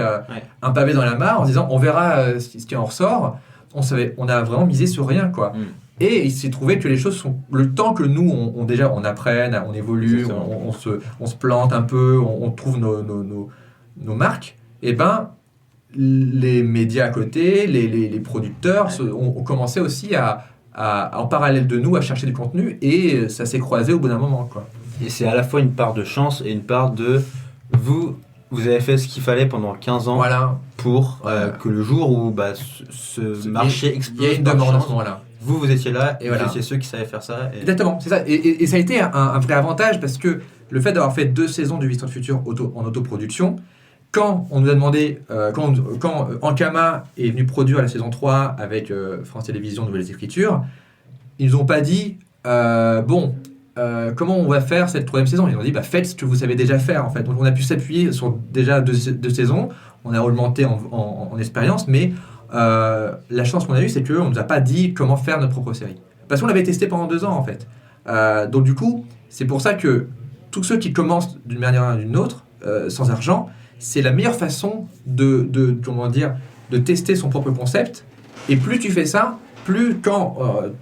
un pavé dans la mare en disant on verra ce qui en ressort. On a vraiment misé sur rien, quoi. Et il s'est trouvé que les choses sont... Le temps que nous, on apprenne, on évolue, on se plante un peu, on trouve nos marques, et ben les médias à côté, les producteurs ont commencé aussi en parallèle de nous à chercher du contenu, et ça s'est croisé au bout d'un moment, quoi. Et c'est à la fois une part de chance et une part de... Vous avez fait ce qu'il fallait pendant 15 ans pour que le jour où ce marché explose, il y a une demande à ce moment-là. Vous étiez là et voilà. vous étiez ceux qui savaient faire ça. Exactement, c'est ça. Et ça a été un vrai avantage parce que le fait d'avoir fait 2 saisons du Visiteur du Futur en autoproduction, quand on nous a demandé, quand Ankama est venu produire la saison 3 avec France Télévisions Nouvelles Écritures, ils nous ont pas dit comment on va faire cette 3e saison. Ils ont dit faites ce que vous savez déjà faire, en fait. Donc on a pu s'appuyer sur déjà 2 saisons, on a augmenté en expérience, mais la chance qu'on a eue, c'est qu'on ne nous a pas dit comment faire notre propre série. Parce qu'on l'avait testé pendant 2 ans, en fait. Donc du coup, c'est pour ça que tous ceux qui commencent d'une manière ou d'une autre, sans argent, c'est la meilleure façon de tester son propre concept. Et plus tu fais ça, plus quand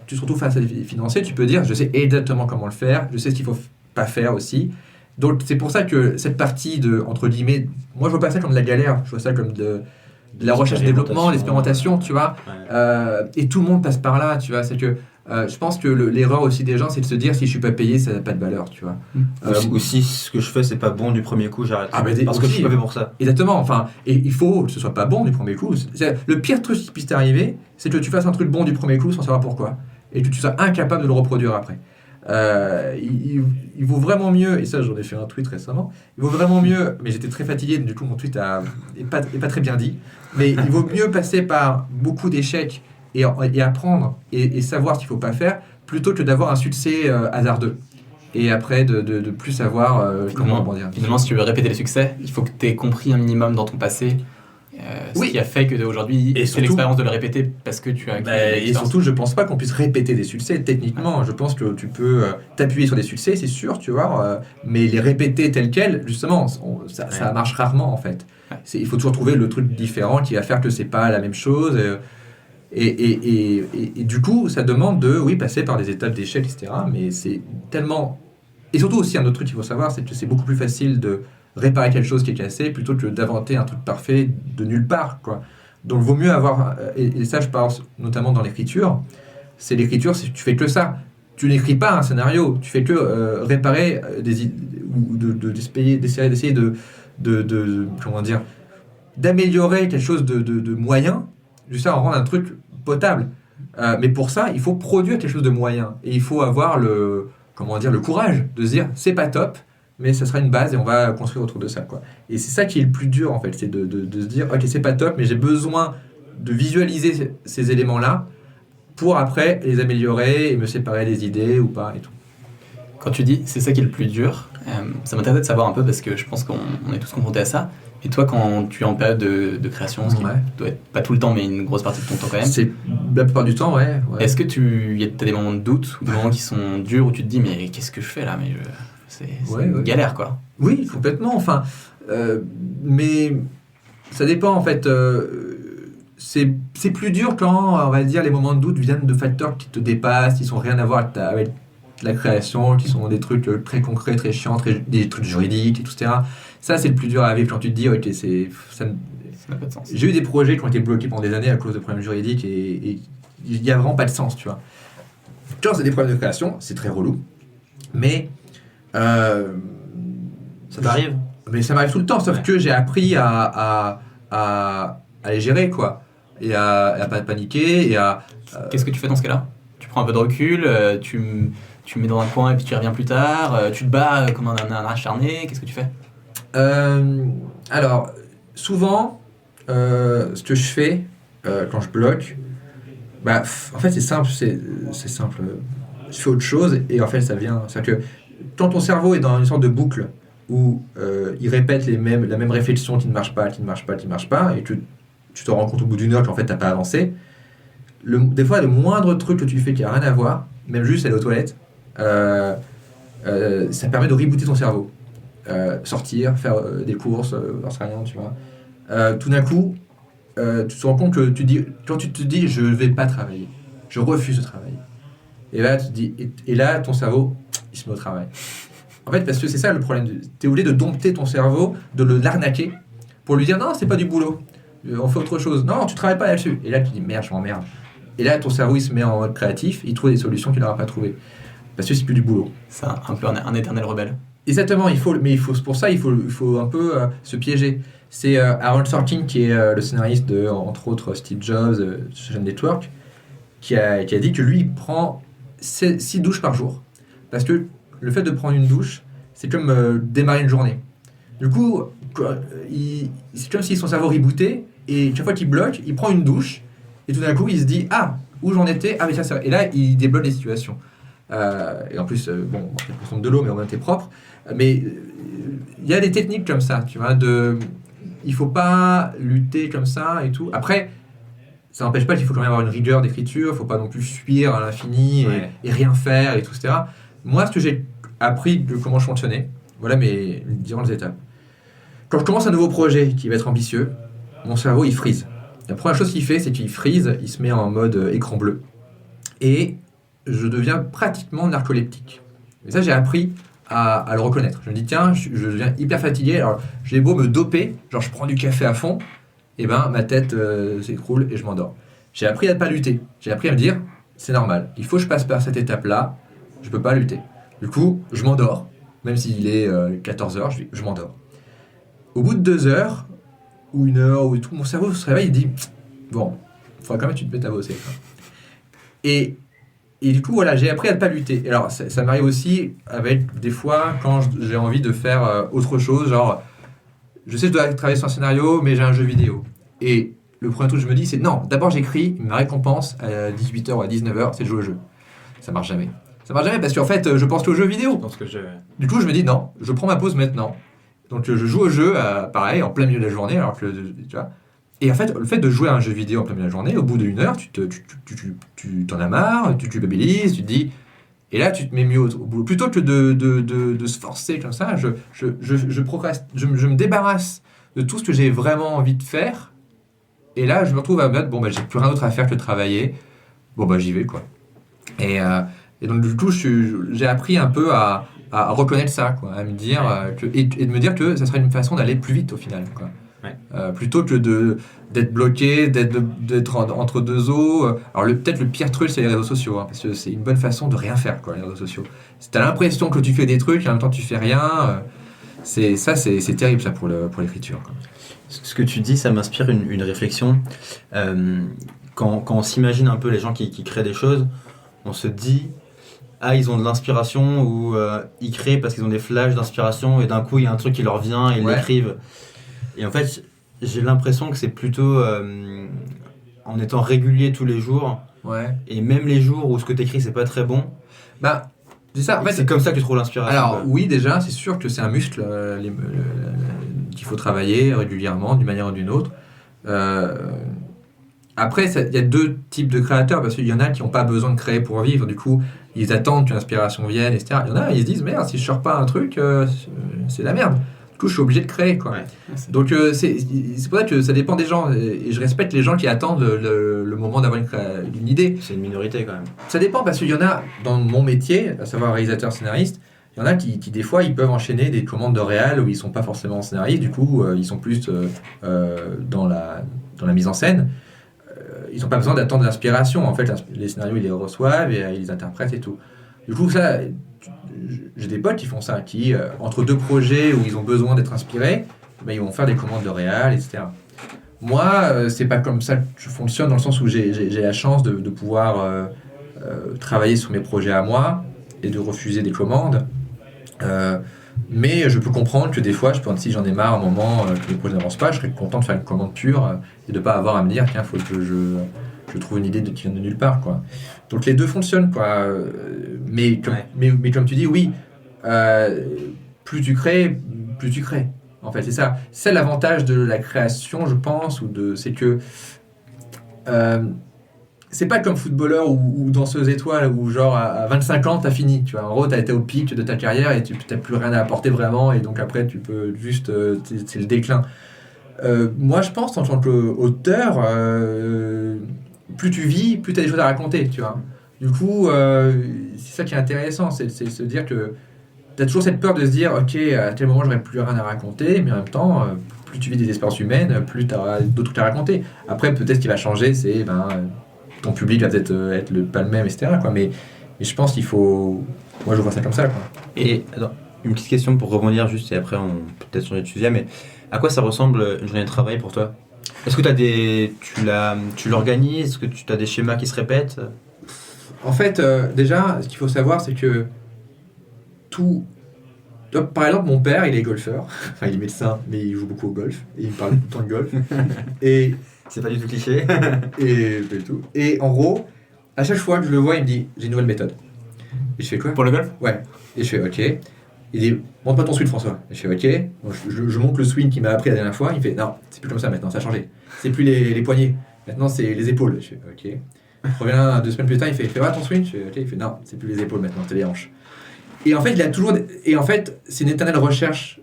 tu te retrouves face à des financiers, tu peux dire je sais exactement comment le faire, je sais ce qu'il faut pas faire aussi. Donc c'est pour ça que cette partie de, entre guillemets, moi je vois pas ça comme de la galère, je vois ça comme de la recherche-développement, l'expérimentation, tu vois. Et tout le monde passe par là, tu vois. C'est que je pense que l'erreur aussi des gens, c'est de se dire si je suis pas payé, ça n'a pas de valeur, tu vois. Ou si ce que je fais c'est pas bon du premier coup, j'arrête. Parce que je suis pas fait pour ça. Exactement. Enfin, et il faut que ce soit pas bon du premier coup. Le pire truc qui puisse t'arriver, c'est que tu fasses un truc bon du premier coup sans savoir pourquoi, et que tu sois incapable de le reproduire après. il vaut vraiment mieux, et ça j'en ai fait un tweet récemment, il vaut vraiment mieux, mais j'étais très fatigué, du coup mon tweet est pas très bien dit, mais il vaut mieux passer par beaucoup d'échecs et apprendre et savoir ce qu'il ne faut pas faire, plutôt que d'avoir un succès hasardeux. Et après, de plus savoir comment rebondir. Finalement, si tu veux répéter les succès, il faut que tu aies compris un minimum dans ton passé. Ce qui a fait qu'aujourd'hui, c'est l'expérience de le répéter parce que tu as... et surtout, je pense pas qu'on puisse répéter des succès techniquement. Je pense que tu peux t'appuyer sur des succès, c'est sûr, tu vois, mais les répéter tels quels, justement, ça marche rarement en fait. Ouais. Il faut toujours trouver le truc différent qui va faire que c'est pas la même chose. Et du coup, ça demande de passer par des étapes d'échec, etc. Mais c'est tellement... Et surtout aussi, un autre truc qu'il faut savoir, c'est que c'est beaucoup plus facile de réparer quelque chose qui est cassé plutôt que d'inventer un truc parfait de nulle part, quoi. Donc, il vaut mieux avoir... Et ça, je parle notamment dans l'écriture. C'est l'écriture, tu fais que ça. Tu n'écris pas un scénario. Tu fais que réparer des idées ou d'essayer comment dire, d'améliorer quelque chose de moyen, juste à en rendre un truc potable. Mais pour ça, il faut produire quelque chose de moyen. Et il faut avoir le courage de se dire, c'est pas top, mais ça sera une base et on va construire autour de ça, quoi. Et c'est ça qui est le plus dur, en fait, c'est de se dire, ok, c'est pas top, mais j'ai besoin de visualiser ces éléments-là pour après les améliorer et me séparer des idées ou pas et tout. Quand tu dis, c'est ça qui est le plus dur, ça m'intéresse de savoir un peu parce que je pense qu'on est tous confrontés à ça. Et toi, quand tu es en période de création, ce qui doit être pas tout le temps, mais une grosse partie de ton temps quand même. C'est la plupart du temps, ouais. Est-ce que tu as des moments de doute ou des moments qui sont durs où tu te dis, mais qu'est-ce que je fais là, c'est une galère, quoi. Oui, complètement. Enfin, mais ça dépend en fait. C'est plus dur quand, on va dire, les moments de doute viennent de facteurs qui te dépassent, qui sont rien à voir avec la création, qui sont des trucs très concrets, très chiants, des trucs juridiques, etc. Ça, c'est le plus dur à vivre quand tu te dis, ok, ça n'a pas de sens. J'ai eu des projets qui ont été bloqués pendant des années à cause de problèmes juridiques et il n'y a vraiment pas de sens, tu vois. Quand c'est des problèmes de création, c'est très relou, mais ça t'arrive ? Mais ça m'arrive tout le temps, sauf que j'ai appris à les gérer, quoi, et à pas paniquer, et à... Qu'est-ce que tu fais dans ce cas-là ? Tu prends un peu de recul, tu mets dans un coin et puis tu y reviens plus tard, tu te bats comme un acharné, qu'est-ce que tu fais ? Alors, souvent, ce que je fais quand je bloque, en fait c'est simple, c'est simple. Je fais autre chose et en fait ça vient. C'est-à-dire que quand ton cerveau est dans une sorte de boucle où il répète la même réflexion qui ne marche pas, et que tu te rends compte au bout d'une heure qu'en fait t'as pas avancé, des fois le moindre truc que tu fais qui n'a rien à voir, même juste aller aux toilettes, ça permet de rebooter ton cerveau. Sortir, faire des courses, j'en sais rien, tu vois. Tout d'un coup, tu te rends compte que quand tu te dis je vais pas travailler, je refuse de travailler. Et là, tu te dis, et là, ton cerveau, il se met au travail. En fait, parce que c'est ça le problème. Tu es obligé de dompter ton cerveau, de l'arnaquer, pour lui dire non, c'est pas du boulot, on fait autre chose. Non, tu travailles pas là-dessus. Et là, tu te dis merde, je m'emmerde. Et là, ton cerveau, il se met en mode créatif, il trouve des solutions qu'il n'aura pas trouvées. Parce que c'est plus du boulot. C'est un peu un éternel rebelle. Exactement, pour ça, il faut un peu se piéger. C'est Aaron Sorkin, qui est le scénariste de, entre autres, Steve Jobs, Social Network, qui a dit que lui, il prend 6 douches par jour. Parce que le fait de prendre une douche, c'est comme démarrer une journée. Du coup, c'est comme si son cerveau rebootait, et chaque fois qu'il bloque, il prend une douche, et tout d'un coup, il se dit « Ah, où j'en étais ? Ah, mais ça... » Et là, il débloque les situations. Et en plus, ça consomme de l'eau, mais en même temps, t'es propre. Mais il y a des techniques comme ça, tu vois, il faut pas lutter comme ça et tout. Après, ça n'empêche pas qu'il faut quand même avoir une rigueur d'écriture, il faut pas non plus fuir à l'infini et rien faire et tout, etc. Moi, ce que j'ai appris de comment je fonctionnais, voilà mes différentes étapes. Quand je commence un nouveau projet qui va être ambitieux, mon cerveau, il freeze. La première chose qu'il fait, c'est qu'il freeze, il se met en mode écran bleu. Et je deviens pratiquement narcoleptique. Et ça, j'ai appris à le reconnaître. Je me dis, tiens, je deviens hyper fatigué, alors j'ai beau me doper, genre je prends du café à fond, et ma tête s'écroule et je m'endors. J'ai appris à ne pas lutter. J'ai appris à me dire, c'est normal, il faut que je passe par cette étape-là, je peux pas lutter. Du coup, je m'endors, même s'il est 14h, je m'endors. Au bout de 2 heures, ou 1 heure, ou tout, mon cerveau se réveille et dit, bon, il faudra quand même que tu te mettes à bosser. Et Et du coup, voilà, j'ai appris à ne pas lutter. Et alors, ça m'arrive aussi avec des fois quand j'ai envie de faire autre chose, genre, je sais que je dois travailler sur un scénario, mais j'ai un jeu vidéo. Et le premier truc que je me dis, c'est non, d'abord j'écris, ma récompense à 18h ou à 19h, c'est de jouer au jeu. Ça marche jamais. Ça marche jamais parce qu'en fait, je pense qu'au jeu vidéo. Je pense que Du coup, je me dis non, je prends ma pause maintenant. Donc, je joue au jeu, pareil, en plein milieu de la journée, alors que, tu vois. Et en fait, le fait de jouer à un jeu vidéo en plein milieu de la journée, au bout d'une heure, tu t'en as marre, tu culpabilises, tu te dis. Et là, tu te mets mieux au boulot. Plutôt que de se forcer comme ça, je procrastine, je me débarrasse de tout ce que j'ai vraiment envie de faire. Et là, je me retrouve à me dire, bon, bah, j'ai plus rien d'autre à faire que de travailler. Bon, bah, j'y vais, quoi. Et donc, du coup, j'ai appris un peu à reconnaître ça, quoi, à me dire et de me dire que ça serait une façon d'aller plus vite au final, quoi. Ouais. Plutôt que d'être bloqué, d'être entre deux eaux. Alors peut-être le pire truc, c'est les réseaux sociaux, hein, parce que c'est une bonne façon de rien faire, quoi, les réseaux sociaux. Si t'as l'impression que tu fais des trucs et en même temps tu fais rien, c'est terrible ça pour l'écriture, quoi. Ce que tu dis, ça m'inspire une réflexion. Quand on s'imagine un peu les gens qui créent des choses, on se dit ah, ils ont de l'inspiration ou ils créent parce qu'ils ont des flashs d'inspiration et d'un coup il y a un truc qui leur vient et ils l'écrivent. Et en fait, j'ai l'impression que c'est plutôt en étant régulier tous les jours et même les jours où ce que tu écris c'est pas très bon. Bah, c'est ça. En fait, c'est comme ça que tu trouves l'inspiration. Alors oui, déjà, c'est sûr que c'est un muscle qu'il faut travailler régulièrement d'une manière ou d'une autre. Après, il y a deux types de créateurs, parce qu'il y en a qui n'ont pas besoin de créer pour vivre, du coup, ils attendent que l'inspiration vienne, etc. Il y en a, ils se disent, merde, si je sors pas un truc, c'est la merde. Du coup, je suis obligé de créer, quoi. Donc, c'est pour ça que ça dépend des gens, et je respecte les gens qui attendent le moment d'avoir une idée. C'est une minorité, quand même. Ça dépend, parce qu'il y en a, dans mon métier, à savoir réalisateur, scénariste, il y en a qui, des fois, ils peuvent enchaîner des commandes de réal où ils sont pas forcément scénaristes, du coup, ils sont plus dans la mise en scène. Ils n'ont pas besoin d'attendre l'inspiration. En fait, les scénarios, ils les reçoivent et ils les interprètent et tout. Du coup, ça, j'ai des potes qui font ça, qui, entre deux projets où ils ont besoin d'être inspirés, ben, ils vont faire des commandes de réal, etc. Moi, c'est pas comme ça que je fonctionne, dans le sens où j'ai la chance de pouvoir travailler sur mes projets à moi et de refuser des commandes. Mais je peux comprendre que des fois, si j'en ai marre à un moment que le projet n'avance pas, je serais content de faire une commande pure et de ne pas avoir à me dire tiens, il faut que je trouve une idée qui vient de nulle part, quoi. Donc les deux fonctionnent, quoi. Mais comme tu dis, oui, plus tu crées, En fait, c'est ça. C'est l'avantage de la création, je pense, c'est que c'est pas comme footballeur ou danseuse étoile où genre à 25 ans t'as fini, tu vois. En gros t'as été au pic de ta carrière et tu n'as plus rien à apporter vraiment et donc après tu peux juste c'est le déclin. Moi je pense en tant qu'auteur, plus tu vis, plus tu as des choses à raconter, tu vois. Du coup c'est ça qui est intéressant, c'est se dire que t'as toujours cette peur de se dire ok, à tel moment j'aurai plus rien à raconter, mais en même temps plus tu vis des expériences humaines, plus tu auras d'autres trucs à raconter. Après peut-être ce qui va changer c'est ton public va peut-être être pas le même, etc., quoi. Mais je pense qu'il faut... Moi, je vois ça comme ça, quoi. Et attends, une petite question pour rebondir juste, et après on peut peut-être changer de sujet, mais à quoi ça ressemble une journée de travail pour toi ? Est-ce que tu l'organises ? Est-ce que tu as des schémas qui se répètent ? En fait, déjà, ce qu'il faut savoir, c'est que tout... Par exemple, mon père, il est golfeur. Enfin, il est médecin, mais il joue beaucoup au golf. Et il me parle tout le temps de golf. Et... C'est pas du tout cliché. et pas du tout. Et en gros, à chaque fois que je le vois, il me dit j'ai une nouvelle méthode. Et je fais quoi ? Pour le golf ? Ouais. Et je fais ok. Il dit montre-moi ton swing, François. Et je fais ok. Donc, je montre le swing qu'il m'a appris la dernière fois. Il fait non, c'est plus comme ça maintenant, ça a changé. C'est plus les poignets. Maintenant, c'est les épaules. Je fais ok. Je reviens 2 semaines plus tard, il fait voir ton swing. Je fais ok. Il fait non, c'est plus les épaules maintenant, c'est les hanches. Et en fait, il a toujours. Et en fait, c'est une éternelle recherche.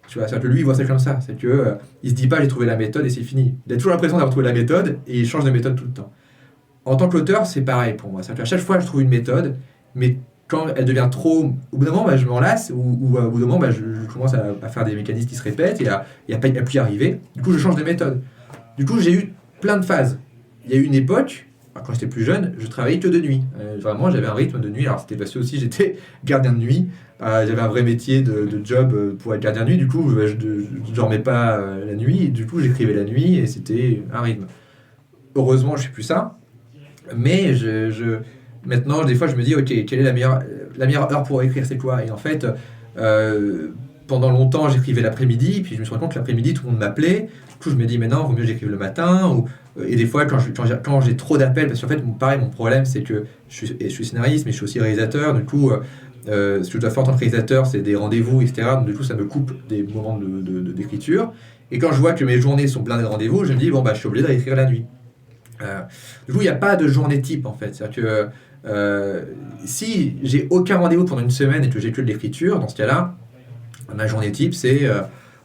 Tu vois, c'est que lui, il voit ça comme ça. C'est que il se dit pas j'ai trouvé la méthode et c'est fini. Il a toujours l'impression d'avoir trouvé la méthode et il change de méthode tout le temps. En tant qu'auteur, c'est pareil pour moi. C'est-à-dire qu'à chaque fois, je trouve une méthode, mais quand elle devient trop... Au bout d'un moment, je m'en lasse, ou au bout d'un moment, je commence à faire des mécanismes qui se répètent et à plus y arriver. Du coup, je change de méthode. Du coup, j'ai eu plein de phases. Il y a eu une époque, quand j'étais plus jeune, je travaillais que de nuit. Vraiment, j'avais un rythme de nuit. Alors, c'était parce que aussi, j'étais gardien de nuit. J'avais un vrai métier de job pour être gardien de nuit. Du coup, je ne dormais pas la nuit. Du coup, j'écrivais la nuit et c'était un rythme. Heureusement, je ne fais plus ça. Mais maintenant, des fois, je me dis, ok, quelle est la meilleure heure pour écrire, c'est quoi? Et en fait, pendant longtemps, j'écrivais l'après-midi, puis je me suis rendu compte que l'après-midi, tout le monde m'appelait. Du coup, je me dis, mais non, vaut mieux que j'écrive le matin. Et des fois, quand j'ai trop d'appels, parce qu'en fait, pareil, mon problème, c'est que je suis scénariste, mais je suis aussi réalisateur. Du coup, ce que je dois faire en tant que réalisateur, c'est des rendez-vous, etc. Donc, du coup, ça me coupe des moments d'écriture. Et quand je vois que mes journées sont blindées de rendez-vous, je me dis, bon, bah, je suis obligé d'écrire la nuit. Du coup, il n'y a pas de journée type, en fait. C'est-à-dire que si j'ai aucun rendez-vous pendant une semaine et que j'ai que de l'écriture, dans ce cas-là, ma journée type, c'est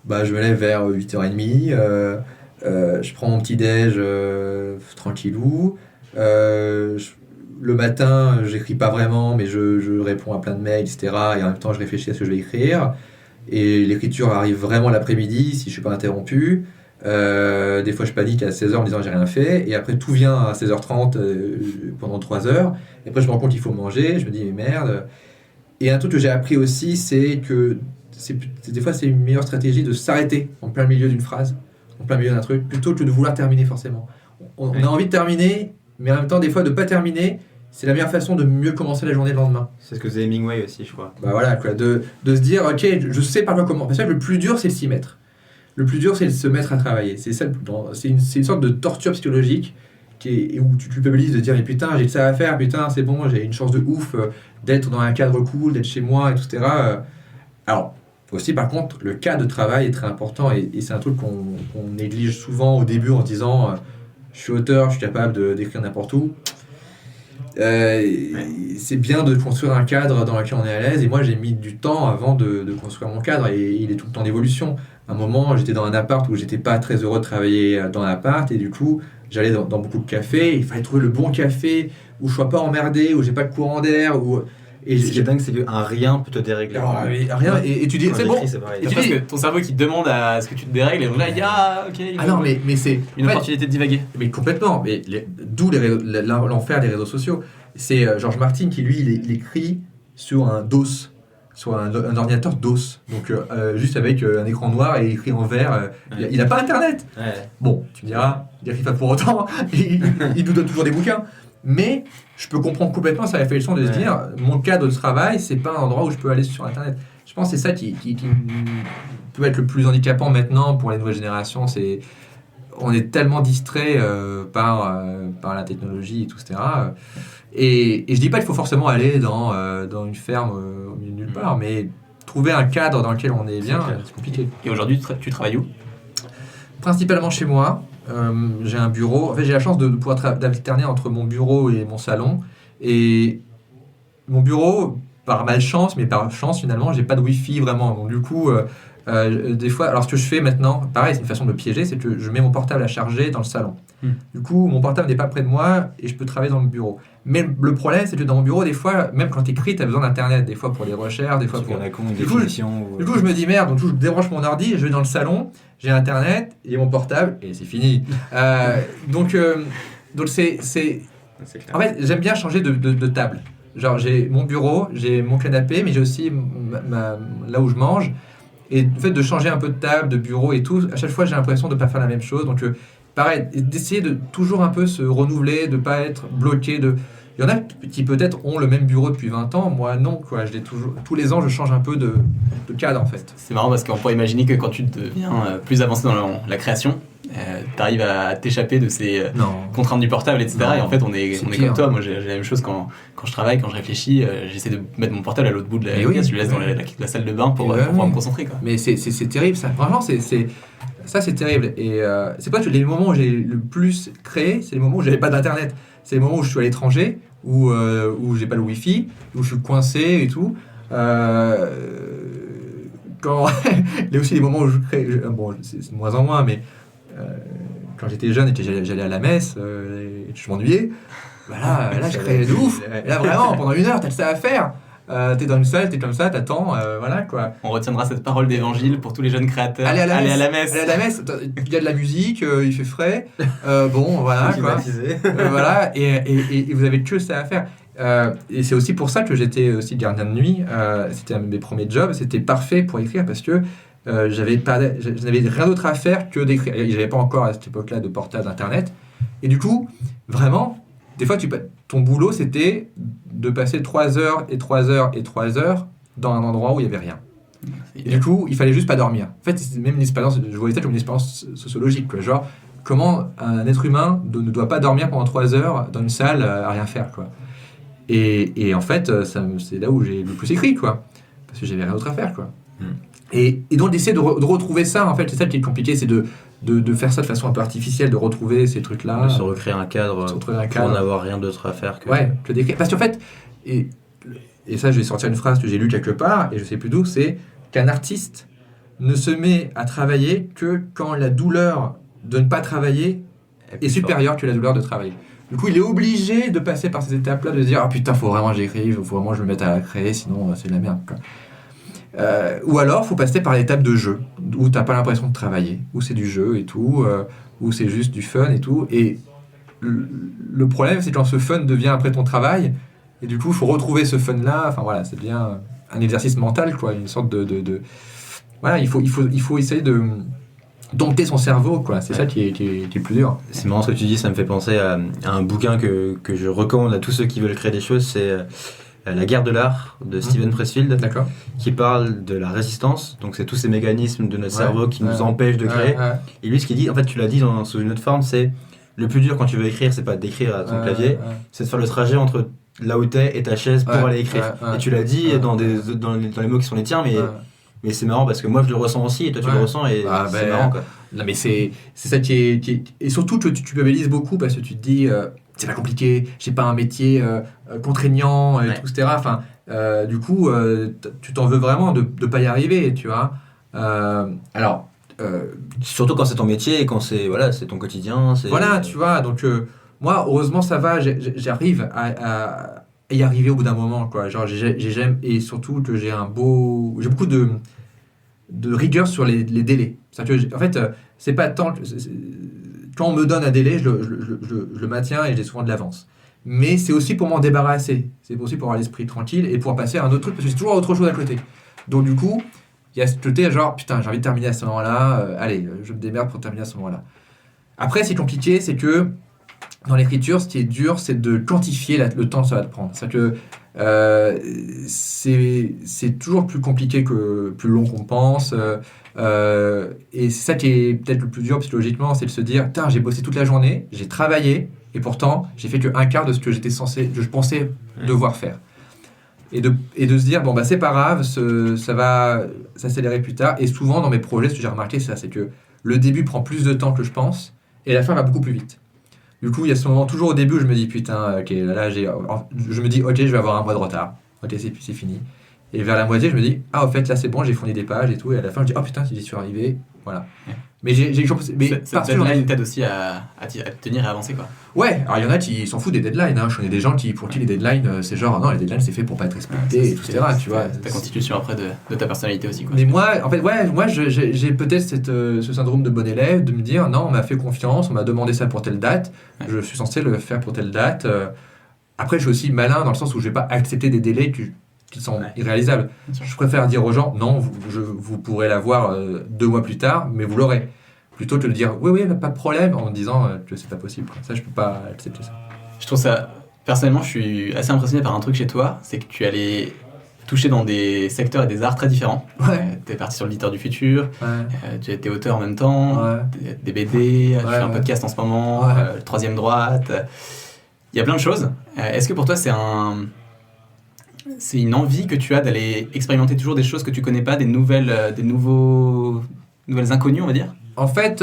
je me lève vers 8h30, je prends mon petit-déj tranquillou. Le matin, j'écris pas vraiment, mais je réponds à plein de mails, etc. Et en même temps, je réfléchis à ce que je vais écrire. Et l'écriture arrive vraiment l'après-midi, si je suis pas interrompu. Des fois, je panique à 16h en me disant j'ai rien fait. Et après, tout vient à 16h30 pendant 3 heures. Et après, je me rends compte qu'il faut manger. Je me dis, mais merde. Et un truc que j'ai appris aussi, c'est que des fois, c'est une meilleure stratégie de s'arrêter en plein milieu d'une phrase, en plein milieu d'un truc, plutôt que de vouloir terminer forcément. On a envie de terminer, mais en même temps, des fois, de ne pas terminer, c'est la meilleure façon de mieux commencer la journée le lendemain. C'est ce que faisait Hemingway aussi, je crois. Bah voilà, quoi, de se dire, ok, je sais par quoi comment. Parce que le plus dur, c'est de s'y mettre. Le plus dur, c'est de se mettre à travailler. C'est une sorte de torture psychologique où tu culpabilises de dire, mais putain, j'ai ça à faire, putain, c'est bon, j'ai une chance de ouf d'être dans un cadre cool, d'être chez moi, etc. Alors, aussi, par contre, le cas de travail est très important et c'est un truc qu'on néglige souvent au début en se disant je suis auteur, je suis capable d'écrire n'importe où. C'est bien de construire un cadre dans lequel on est à l'aise et moi j'ai mis du temps avant de construire mon cadre et il est tout le temps d'évolution. À un moment, j'étais dans un appart où j'étais pas très heureux de travailler dans l'appart et du coup, j'allais dans beaucoup de cafés, il fallait trouver le bon café où je sois pas emmerdé, où j'ai pas de courant d'air, Et ce qui est dingue, c'est qu'un rien peut te dérégler. Rien, et tu dis, c'est bon. Et tu dis que ton cerveau qui te demande à ce que tu te dérègles, et donc là, il dit, ok. Non, mais c'est une opportunité de divaguer. Mais complètement. Mais d'où l'enfer des réseaux sociaux. C'est Georges Martin qui, lui, il écrit sur un DOS, sur un ordinateur DOS. Donc, juste avec un écran noir et écrit en vert. Il n'a pas Internet. Ouais. Bon, tu me diras, il n'écrit pas pour autant. Il nous donne toujours des bouquins. Mais je peux comprendre complètement sa réflexion de se dire mon cadre de travail, c'est pas un endroit où je peux aller sur Internet. Je pense que c'est ça qui peut être le plus handicapant maintenant pour les nouvelles générations. On est tellement distrait par la technologie et tout, etc. Et je dis pas qu'il faut forcément aller dans une ferme au milieu de nulle part, mais trouver un cadre dans lequel on est bien, c'est compliqué. Et aujourd'hui, tu travailles où ? Principalement chez moi. J'ai un bureau. En fait, j'ai la chance de pouvoir d'alterner entre mon bureau et mon salon. Et mon bureau, par malchance, mais par chance finalement, j'ai pas de Wi-Fi vraiment. Donc du coup, des fois, alors ce que je fais maintenant, pareil, c'est une façon de piéger, c'est que je mets mon portable à charger dans le salon. Du coup, mon portable n'est pas près de moi et je peux travailler dans le bureau. Mais le problème, c'est que dans mon bureau, des fois, même quand tu écris, tu as besoin d'Internet, des fois pour les recherches, des fois pour la définition. Du coup, je me dis merde, donc je débranche mon ordi, je vais dans le salon, j'ai Internet et mon portable et c'est fini. Donc c'est en fait, j'aime bien changer de table. Genre, j'ai mon bureau, j'ai mon canapé, mais j'ai aussi là où je mange. Et le fait de changer un peu de table, de bureau et tout, à chaque fois, j'ai l'impression de ne pas faire la même chose. Donc, pareil, d'essayer de toujours un peu se renouveler, de ne pas être bloqué. Il y en a qui peut-être ont le même bureau depuis 20 ans. Moi, non, quoi. Je l'ai toujours. Tous les ans, je change un peu de cadre, en fait. C'est marrant parce qu'on pourrait imaginer que quand tu deviens plus avancé dans la création, tu arrives à t'échapper de ces contraintes du portable, etc. Non, et en fait, on est comme toi. Moi, j'ai la même chose quand je travaille, quand je réfléchis. J'essaie de mettre mon portable à l'autre bout de la pièce. Je le laisse dans la salle de bain pour pouvoir me concentrer, quoi. Mais c'est terrible, ça. Franchement, ça, c'est terrible. Et c'est pas que les moments où j'ai le plus créé, c'est les moments où j'avais pas d'internet. C'est les moments où je suis à l'étranger, où j'ai pas le wifi, où je suis coincé et tout. Quand il y a aussi des moments où je crée. Bon, c'est de moins en moins, mais quand j'étais jeune et que j'allais à la messe et que je m'ennuyais, là je créais de ouf. Et là vraiment, pendant 1 heure, t'as ça à faire. T'es dans une salle, t'es comme ça, t'attends, voilà quoi. On retiendra cette parole d'évangile pour tous les jeunes créateurs. Allez à la messe. Allez à la messe, il y a de la musique, il fait frais, bon voilà quoi. Voilà, et vous avez que ça à faire. Et c'est aussi pour ça que j'étais aussi gardien de nuit. C'était un de mes premiers jobs, c'était parfait pour écrire parce que je n'avais rien d'autre à faire que d'écrire. Il n'y avait pas encore à cette époque-là de portable d'internet. Et du coup, vraiment, des fois, ton boulot, c'était de passer 3 heures et 3 heures et 3 heures dans un endroit où il n'y avait rien. Et du coup, il fallait juste pas dormir. En fait, c'est même une expérience, je voyais ça comme une expérience sociologique, quoi. Genre, comment un être humain ne doit pas dormir pendant 3 heures dans une salle à rien faire, quoi. Et en fait, c'est là où j'ai le plus écrit, quoi. Parce que j'avais rien d'autre à faire, quoi. Et donc, d'essayer de retrouver ça, en fait, c'est ça qui est compliqué, c'est de faire ça de façon un peu artificielle, de retrouver ces trucs-là. De se recréer un cadre pour n'avoir rien d'autre à faire que... Ouais, que d'écrire. Parce qu'en fait, et ça, je vais sortir une phrase que j'ai lue quelque part, et je sais plus d'où, c'est qu'un artiste ne se met à travailler que quand la douleur de ne pas travailler est supérieure que la douleur de travailler. Du coup, il est obligé de passer par ces étapes-là, de se dire « Ah putain, faut vraiment que j'écrive, faut vraiment que je me mette à la créer, sinon c'est de la merde. » Ou alors, faut passer par l'étape de jeu, où t'as pas l'impression de travailler, où c'est du jeu et tout, où c'est juste du fun et tout. Et le problème, c'est quand ce fun devient après ton travail, et du coup, il faut retrouver ce fun-là. Enfin voilà, ça devient un exercice mental, quoi, une sorte de... Voilà, il faut essayer de dompter son cerveau, quoi. C'est ça qui est plus dur. C'est marrant ce que tu dis, ça me fait penser à un bouquin que je recommande à tous ceux qui veulent créer des choses, c'est La guerre de l'art de Steven Pressfield, D'accord. qui parle de la résistance. Donc c'est tous ces mécanismes de notre cerveau qui nous empêchent de créer. Et lui, ce qu'il dit, en fait, tu l'as dit sous une autre forme, c'est le plus dur quand tu veux écrire, c'est pas d'écrire à ton clavier, c'est de faire le trajet entre là où t'es et ta chaise pour aller écrire. Et tu l'as dit dans les mots qui sont les tiens, mais c'est marrant parce que moi je le ressens aussi et toi tu le ressens et c'est marrant, quoi. Non mais c'est ça qui est... Et surtout que tu culpabilises beaucoup parce que tu te dis c'est pas compliqué, j'ai pas un métier contraignant et tout, etc. Enfin, du coup, tu t'en veux vraiment de pas y arriver, tu vois. Alors... surtout quand c'est ton métier et quand c'est ton quotidien. Voilà, tu vois, donc moi, heureusement, ça va, j'arrive à y arriver au bout d'un moment, quoi. Genre, j'aime, et surtout que j'ai beaucoup de rigueur sur les délais. C'est-à-dire que, en fait, c'est pas tant... Quand on me donne un délai, je le maintiens et j'ai souvent de l'avance. Mais c'est aussi pour m'en débarrasser. C'est aussi pour avoir l'esprit tranquille et pouvoir passer à un autre truc, parce que j'ai toujours autre chose à côté. Donc, du coup, il y a ce côté genre, putain, j'ai envie de terminer à ce moment-là, allez, je me démerde pour terminer à ce moment-là. Après, c'est compliqué, c'est que dans l'écriture, ce qui est dur, c'est de quantifier le temps que ça va te prendre. C'est-à-dire que c'est toujours plus compliqué que plus long qu'on pense. Et c'est ça qui est peut-être le plus dur psychologiquement, c'est de se dire, putain, j'ai bossé toute la journée, j'ai travaillé, et pourtant, j'ai fait qu'un quart de ce que je pensais devoir faire. Et de se dire, bon, bah, c'est pas grave, ça va s'accélérer plus tard. Et souvent, dans mes projets, ce que j'ai remarqué, c'est ça, c'est que le début prend plus de temps que je pense, et la fin va beaucoup plus vite. Du coup, il y a ce moment, toujours au début, où je me dis, putain, ok, là, je me dis, ok, je vais avoir un mois de retard. Ok, c'est fini. Et vers la moitié, je me dis, ah, au fait, là, c'est bon, j'ai fourni des pages et tout. Et à la fin, je dis, oh putain, j'y suis arrivé. Voilà. Ouais. Mais j'ai cette deadline t'aide aussi à tenir et à avancer, quoi. Ouais, alors il y en a qui s'en foutent des deadlines. Hein. Je connais des gens pour qui les deadlines, c'est genre, non, les deadlines, c'est fait pour pas être respecté, etc. Tu vois. Ta constitution après de ta personnalité aussi, quoi. Mais moi, en fait, moi, j'ai peut-être ce syndrome de bon élève, de me dire, non, on m'a fait confiance, on m'a demandé ça pour telle date, je suis censé le faire pour telle date. Après, je suis aussi malin dans le sens où je vais pas accepter des délais qui sont irréalisables. Je préfère dire aux gens, non, vous pourrez l'avoir 2 mois plus tard, mais vous l'aurez. Plutôt que de dire, oui, pas de problème, en disant que c'est pas possible. Ça, je peux pas accepter ça. Je trouve ça, personnellement, je suis assez impressionné par un truc chez toi, c'est que tu allais toucher dans des secteurs et des arts très différents. Ouais. T'es parti sur le Visiteur du futur, tu étais auteur en même temps, des BD, tu fais un podcast en ce moment, le Troisième Droite. Il y a plein de choses. Est-ce que pour toi, c'est une envie que tu as d'aller expérimenter toujours des choses que tu connais pas, des nouvelles inconnues, on va dire? En fait,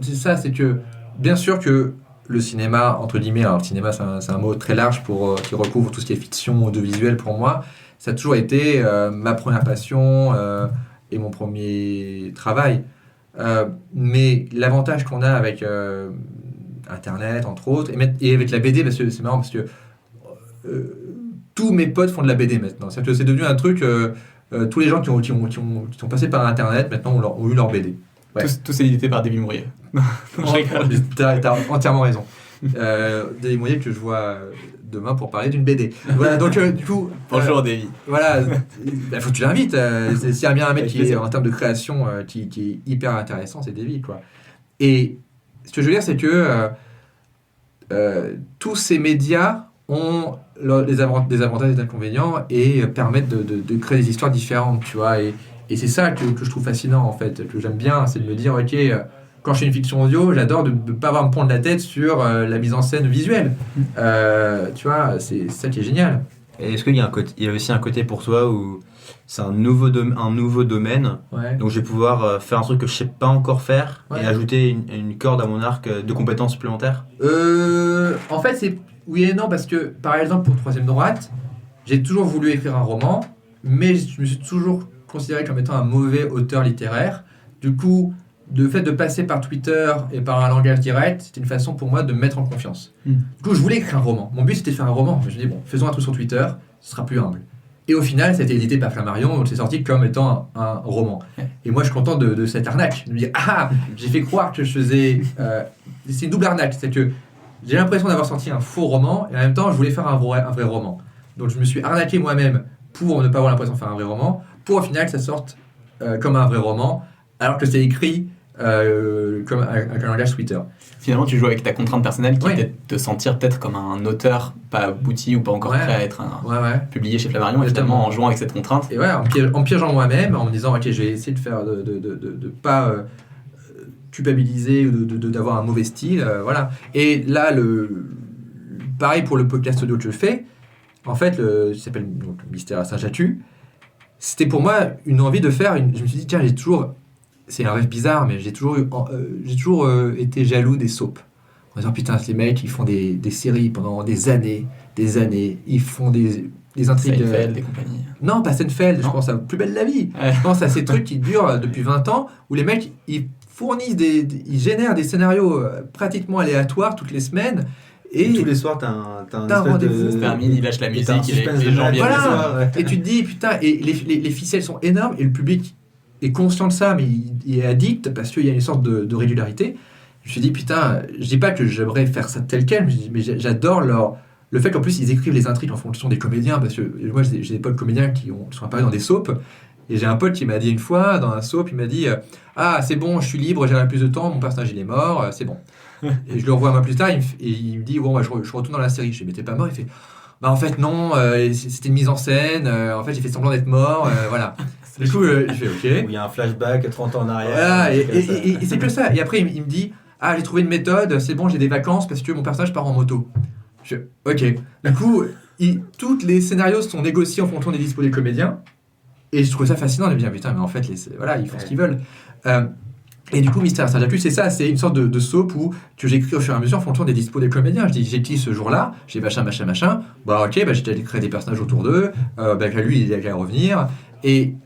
c'est ça, c'est que bien sûr que le cinéma, entre guillemets, alors le cinéma c'est un mot très large qui recouvre tout ce qui est fiction, audiovisuel pour moi, ça a toujours été ma première passion et mon premier travail. Mais l'avantage qu'on a avec Internet, entre autres, et avec la BD, parce que c'est marrant, parce que tous mes potes font de la BD maintenant. C'est devenu un truc, tous les gens qui sont passés par Internet, maintenant ont eu leur BD. Ouais. Tous édités par David Mourier. T'as entièrement raison. David Mourier que je vois demain pour parler d'une BD. Voilà, donc du coup... Bonjour David. Voilà, faut que tu l'invites. S'il y a bien un mec qui est en termes de création qui est hyper intéressant, c'est David, quoi. Et ce que je veux dire, c'est que tous ces médias ont des avantages et des inconvénients et permettent de créer des histoires différentes, tu vois. Et c'est ça que je trouve fascinant, en fait, que j'aime bien, c'est de me dire, ok, quand je fais une fiction audio, j'adore de ne pas avoir à me prendre la tête sur la mise en scène visuelle. Tu vois, c'est ça qui est génial. Et est-ce qu'il y a il y a aussi un côté pour toi où c'est un nouveau domaine, Ouais. donc je vais pouvoir faire un truc que je sais pas encore faire Ouais. et ajouter une corde à mon arc de compétences supplémentaires? En fait, c'est oui et non, parce que, par exemple, pour Troisième Droite, j'ai toujours voulu écrire un roman, mais je me suis toujours considéré comme étant un mauvais auteur littéraire. Du coup, le fait de passer par Twitter et par un langage direct, c'était une façon pour moi de me mettre en confiance. Du coup, je voulais écrire un roman. Mon but, c'était de faire un roman. Je me suis dit, bon, faisons un truc sur Twitter, ce sera plus humble. Et au final, ça a été édité par Flammarion, donc c'est sorti comme étant un roman. Et moi, je suis content de cette arnaque. De me dire, ah, j'ai fait croire que je faisais... c'est une double arnaque, c'est que j'ai l'impression d'avoir sorti un faux roman, et en même temps, je voulais faire un vrai roman. Donc je me suis arnaqué moi-même pour ne pas avoir l'impression de faire un vrai roman, pour au final que ça sorte comme un vrai roman, alors que c'est écrit comme un langage Twitter. Finalement, tu joues avec ta contrainte personnelle qui Ouais. est de te sentir peut-être comme un auteur pas abouti ou pas encore Ouais. prêt à être Ouais. publié chez Flammarion, et Exactement. finalement en jouant avec cette contrainte. Et ouais, en piégeant moi-même, en me disant, ok, je vais essayer de faire, de pas culpabiliser ou d'avoir un mauvais style, voilà. Et là, pareil pour le podcast audio que je fais, en fait, qui s'appelle donc, Mystère à Saint-Jatu, c'était pour moi une envie de faire, je me suis dit, tiens, c'est un rêve bizarre, mais j'ai toujours été jaloux des soaps. En disant, putain, ces mecs, ils font des séries pendant des années, ils font des intrigues... Seinfeld et compagnie. Non, pas Seinfeld, je Non. pense à Plus belle la vie. Ouais. Je pense à ces trucs qui durent depuis 20 ans, où les mecs, ils fournissent ils génèrent des scénarios pratiquement aléatoires toutes les semaines. Et tous les soirs, t'as un T'as un espèce rendez-vous. de... Se termine, il lâche la et t'as un musique, et suspense les de gens malade. viennent. Voilà. le soir, ouais. Et tu te dis, putain, et les ficelles sont énormes, et le public est conscient de ça, mais il est addict parce qu'il y a une sorte de régularité. Je me suis dit, putain, je dis pas que j'aimerais faire ça tel quel, mais j'adore le fait qu'en plus ils écrivent les intrigues en fonction des comédiens, parce que moi j'ai des potes comédiens qui sont apparus dans des soaps, et j'ai un pote qui m'a dit une fois, dans un soap, il m'a dit ah c'est bon, je suis libre, j'ai plus de temps, mon personnage il est mort, c'est bon. Et je le revois un mois plus tard, il me dit bon, bah, je retourne dans la série. Je lui dis mais t'es pas mort? Il fait bah en fait non, c'était une mise en scène, en fait j'ai fait semblant d'être mort, voilà. Du coup je fais ok. Où il y a un flashback 30 ans en arrière. Voilà, et comme ça. c'est que ça. Et après, il me dit ah, j'ai trouvé une méthode, c'est bon, j'ai des vacances parce que mon personnage part en moto. Je fais ok. Du coup, tous les scénarios sont négociés en fonction des dispos des comédiens. Et je trouve ça fascinant de me dire putain, mais en fait, voilà, ils font ce qu'ils veulent. Et du coup, Mystère à Saint-Jatu, c'est ça, c'est une sorte de soap où que j'écris au fur et à mesure en fonction des dispos des comédiens. Je dis, j'écris ce jour-là, j'ai machin. Bah ok, bah j'ai créé des personnages autour d'eux, bah lui, il a qu'à revenir. Et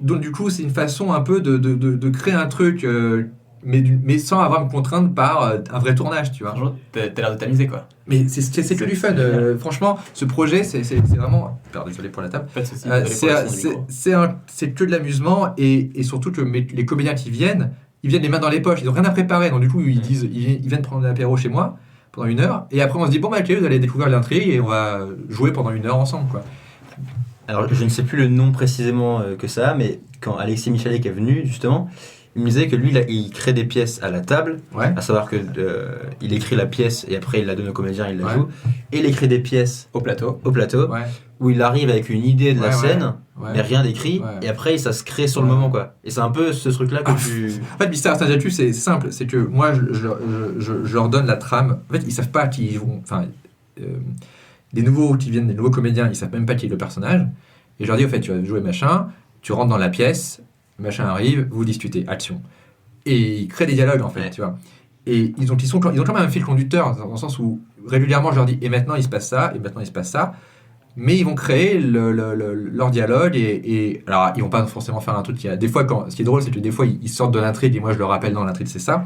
donc du coup, c'est une façon un peu de créer un truc, mais sans avoir à me contraindre par un vrai tournage, tu vois. Franchement, t'as l'air de t'amuser, quoi. Mais c'est que du fun. Franchement, ce projet, c'est vraiment... Pardon, désolé pour la table. Pas de soucis. désolé pour la son du micro. C'est que de l'amusement et surtout que les comédiens qui viennent, ils viennent les mains dans les poches, ils n'ont rien à préparer. Donc du coup, ils viennent prendre l'apéro chez moi pendant 1 heure et après on se dit bon bah ok, vous allez découvrir l'intrigue et on va jouer pendant 1 heure ensemble, quoi. Alors, je ne sais plus le nom précisément que ça, mais quand Alexis Michalek est venu, justement, il me disait que lui, il crée des pièces à la table, Ouais. à savoir que il écrit la pièce et après il la donne au comédien, il la Ouais. joue, et il écrit des pièces Au plateau. au plateau, Ouais. où il arrive avec une idée de la Ouais, scène, ouais. mais rien d'écrit, Ouais. et après ça se crée sur le Ouais. moment, quoi. Et c'est un peu ce truc-là que Ah, tu... En fait, Mystère à Saint-Jatu, c'est simple. C'est que moi, je leur donne la trame. En fait, ils savent pas qui vont... Enfin, des nouveaux comédiens, ils savent même pas qui est le personnage. Et je leur dis, au fait, tu vas jouer machin, tu rentres dans la pièce, machin arrive, vous discutez, action. Et ils créent des dialogues, en fait, Ouais. tu vois. Et ils ont quand même un fil conducteur, dans le sens où, régulièrement, je leur dis, et maintenant, il se passe ça, et maintenant, il se passe ça. Mais ils vont créer leur dialogue et alors ils vont pas forcément faire un truc qui a des fois ce qui est drôle c'est que des fois ils sortent de l'intrigue et moi je le rappelle dans l'intrigue c'est ça,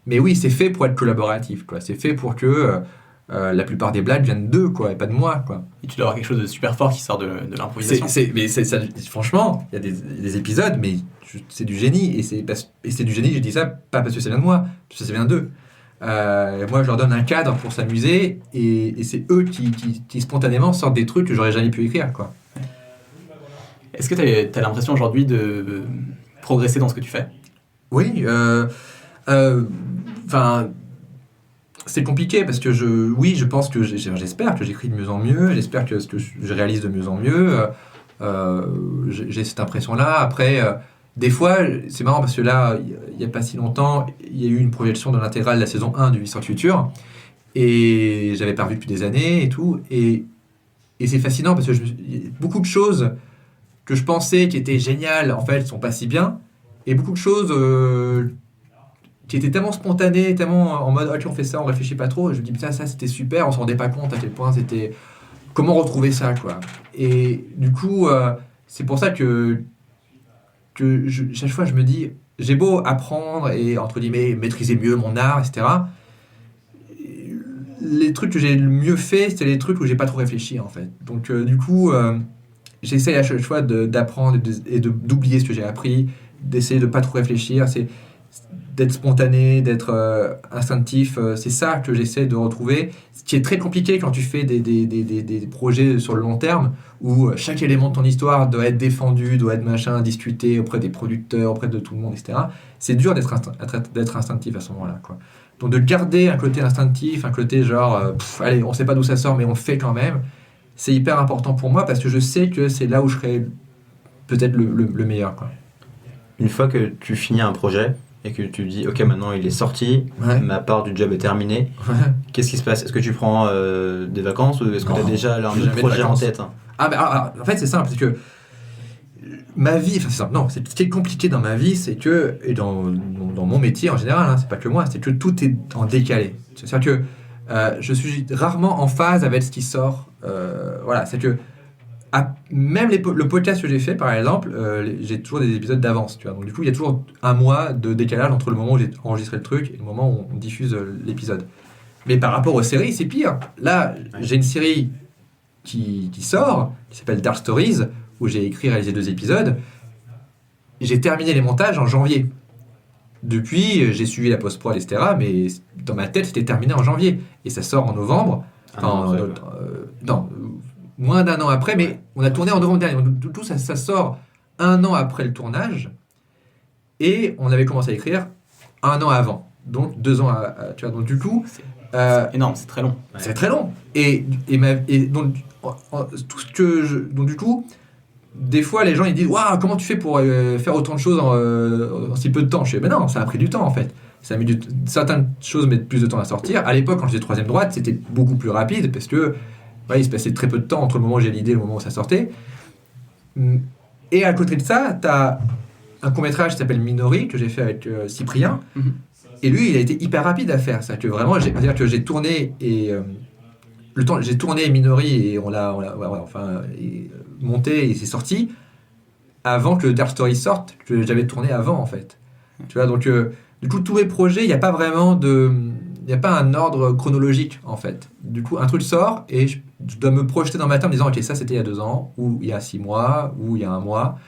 mais oui c'est fait pour être collaboratif, quoi. C'est fait pour que la plupart des blagues viennent d'eux, quoi, et pas de moi, quoi. Et tu dois avoir quelque chose de super fort qui sort de l'improvisation. Franchement, il y a des épisodes, mais c'est du génie, et c'est du génie, je dis ça pas parce que ça vient de moi, parce que ça vient d'eux. Moi, je leur donne un cadre pour s'amuser, et c'est eux qui spontanément sortent des trucs que j'aurais jamais pu écrire, quoi. Est-ce que tu as l'impression aujourd'hui de progresser dans ce que tu fais? Oui, enfin, c'est compliqué parce que je pense que j'espère que j'écris de mieux en mieux, j'espère que je réalise de mieux en mieux. J'ai cette impression-là. Après, des fois, c'est marrant parce que là, il n'y a pas si longtemps, il y a eu une projection de l'intégrale de la saison 1 du Histoire du Futur. Et j'avais pas revu depuis des années et tout. Et c'est fascinant parce que beaucoup de choses que je pensais qui étaient géniales, en fait, sont pas si bien. Et beaucoup de choses qui étaient tellement spontanées, tellement en mode ok, on fait ça, on réfléchit pas trop. Et je me dis putain, ça c'était super, on se rendait pas compte à quel point c'était. Comment retrouver ça, quoi. Et du coup, c'est pour ça que chaque fois je me dis, j'ai beau apprendre et entre guillemets maîtriser mieux mon art, etc. Les trucs que j'ai le mieux fait, c'est les trucs où j'ai pas trop réfléchi en fait. Donc du coup, j'essaye à chaque fois d'apprendre et d'oublier ce que j'ai appris, d'essayer de pas trop réfléchir. C'est d'être spontané, d'être instinctif. C'est ça que j'essaie de retrouver. Ce qui est très compliqué quand tu fais des projets sur le long terme, où chaque élément de ton histoire doit être défendu, doit être machin, discuté auprès des producteurs, auprès de tout le monde, etc. C'est dur d'être instinctif à ce moment-là, quoi. Donc de garder un côté instinctif, un côté genre, allez, on sait pas d'où ça sort, mais on le fait quand même, c'est hyper important pour moi parce que je sais que c'est là où je serai peut-être le meilleur, quoi. Une fois que tu finis un projet et que tu dis ok, maintenant il est sorti, Ouais. ma part du job est terminée, qu'est-ce qui se passe? Est-ce que tu prends des vacances ou est-ce que tu as déjà là, un j'ai autre jamais de projet en vacances. tête, hein? Ah, en fait, c'est simple, c'est que ma vie, enfin, c'est simple, non, ce qui est compliqué dans ma vie, c'est que, et dans mon métier en général, hein, c'est pas que moi, c'est que tout est en décalé. C'est-à-dire que je suis rarement en phase avec ce qui sort. Voilà, c'est que même le podcast que j'ai fait, par exemple, j'ai toujours des épisodes d'avance, tu vois. Donc du coup, il y a toujours un mois de décalage entre le moment où j'ai enregistré le truc et le moment où on diffuse l'épisode. Mais par rapport aux séries, c'est pire. Là, j'ai une série qui sort, qui s'appelle Dark Stories, où j'ai écrit et réalisé 2 épisodes. J'ai terminé les montages en janvier. Depuis, j'ai suivi la post-prod, etc. Mais dans ma tête, c'était terminé en janvier. Et ça sort en novembre. Non, moins d'1 an après, mais on a tourné en novembre dernier. Donc, tout ça sort 1 an après le tournage. Et on avait commencé à écrire 1 an avant. Donc 2 ans tu vois, donc du coup... C'est énorme, c'est très long. C'est très long. Et donc, tout ce que donc du coup, des fois, les gens ils disent waouh, comment tu fais pour faire autant de choses en si peu de temps? Je dis ben non, ça a pris du temps en fait. Ça a mis certaines choses mettent plus de temps à sortir. À l'époque, quand j'étais 3e droite, c'était beaucoup plus rapide parce que il se passait très peu de temps entre le moment où j'ai l'idée et le moment où ça sortait. Et à côté de ça, tu as un court-métrage qui s'appelle Minori que j'ai fait avec Cyprien. Mhm. Et lui, il a été hyper rapide à faire. C'est-à-dire que vraiment, c'est-à-dire que j'ai tourné et j'ai tourné Minori et on l'a monté et c'est sorti avant que Dark Story sorte, que j'avais tourné avant en fait. Tu vois, donc du coup tous mes projets, il n'y a pas vraiment il n'y a pas un ordre chronologique en fait. Du coup, un truc sort et je dois me projeter dans ma tête en me disant ok, ça c'était il y a 2 ans ou il y a 6 mois ou il y a 1 mois.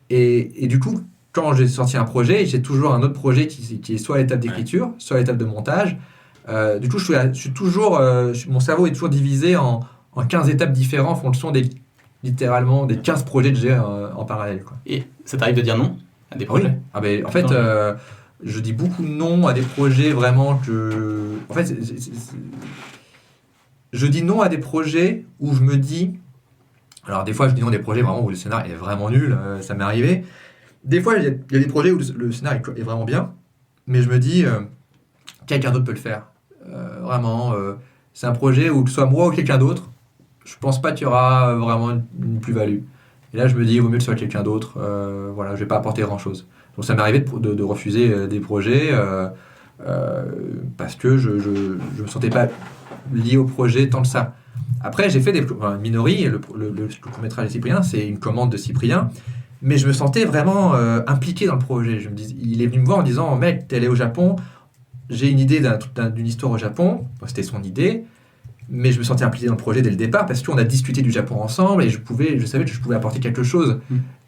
Et du coup, quand j'ai sorti un projet, j'ai toujours un autre projet qui est soit à l'étape d'écriture, soit à l'étape de montage. Du coup, je suis toujours, mon cerveau est toujours divisé en 15 étapes différentes en fonction littéralement des 15 projets que j'ai en parallèle, quoi. Et ça t'arrive de dire non à des projets? Oui. Ah ben, en fait, je dis beaucoup non à des projets vraiment que... En fait, je dis non à des projets où je me dis... Alors, des fois, je dis non à des projets vraiment où le scénario est vraiment nul, ça m'est arrivé. Des fois, il y a des projets où le scénario est vraiment bien, mais je me dis, quelqu'un d'autre peut le faire. Vraiment, c'est un projet où que ce soit moi ou quelqu'un d'autre, je pense pas qu'il y aura vraiment une plus-value. Et là, je me dis, il vaut mieux que ce soit quelqu'un d'autre. Voilà, je vais pas apporter grand-chose. Donc, ça m'est arrivé de refuser des projets parce que je me sentais pas lié au projet tant que ça. Après, j'ai fait Minori, le court-métrage de Cyprien, c'est une commande de Cyprien. Mais je me sentais vraiment impliqué dans le projet. Il est venu me voir en disant « Mec, t'es allé au Japon, j'ai une idée d'une histoire au Japon. » C'était son idée, mais je me sentais impliqué dans le projet dès le départ parce qu'on a discuté du Japon ensemble et je savais que je pouvais apporter quelque chose.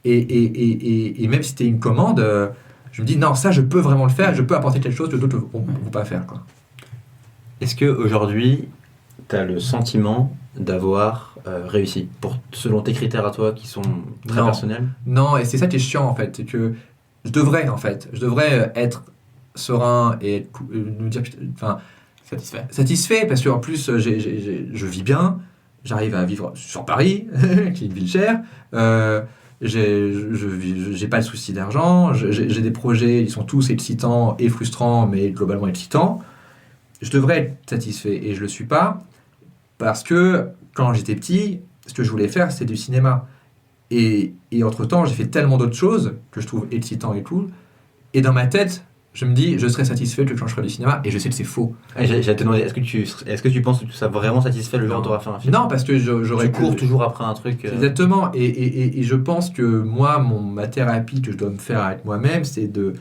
Et même si c'était une commande, je me dis « Non, ça, je peux vraiment le faire, je peux apporter quelque chose que d'autres ne vont pas faire. » quoi. Est-ce qu'aujourd'hui, tu as le sentiment d'avoir réussi selon tes critères à toi qui sont très personnels? Non, et c'est ça qui est chiant en fait, c'est que je devrais être serein et me dire, enfin, Satisfait, parce qu'en plus, je vis bien, j'arrive à vivre sur Paris, qui est une ville chère, j'ai pas le souci d'argent, j'ai des projets, ils sont tous excitants et frustrants, mais globalement excitants. Je devrais être satisfait, et je le suis pas, parce que quand j'étais petit, ce que je voulais faire, c'était du cinéma. Et entre-temps, j'ai fait tellement d'autres choses que je trouve excitant et cool, et dans ma tête, je me dis, je serai satisfait que quand je ferai du cinéma, et je sais que c'est faux. J'allais te demander, est-ce que tu penses que tu seras vraiment satisfait le jour où tu auras fait un film? Non, parce que j'aurais... Tu cours toujours après un truc... Exactement, et je pense que moi, ma thérapie que je dois me faire avec moi-même, c'est de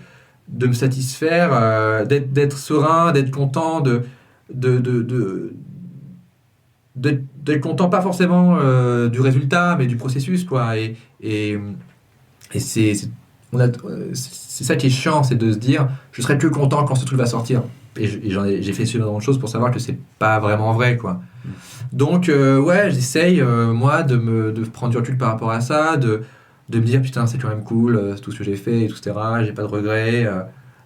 me satisfaire, d'être serein, d'être content, d'être content, pas forcément du résultat, mais du processus, quoi. Et c'est ça qui est chiant, c'est de se dire, je serai que content quand ce truc va sortir. Et j'ai fait suffisamment de choses pour savoir que c'est pas vraiment vrai, quoi. Donc, ouais, j'essaye, moi, de prendre du recul par rapport à ça, de me dire, putain, c'est quand même cool, tout ce que j'ai fait, etc. J'ai pas de regrets,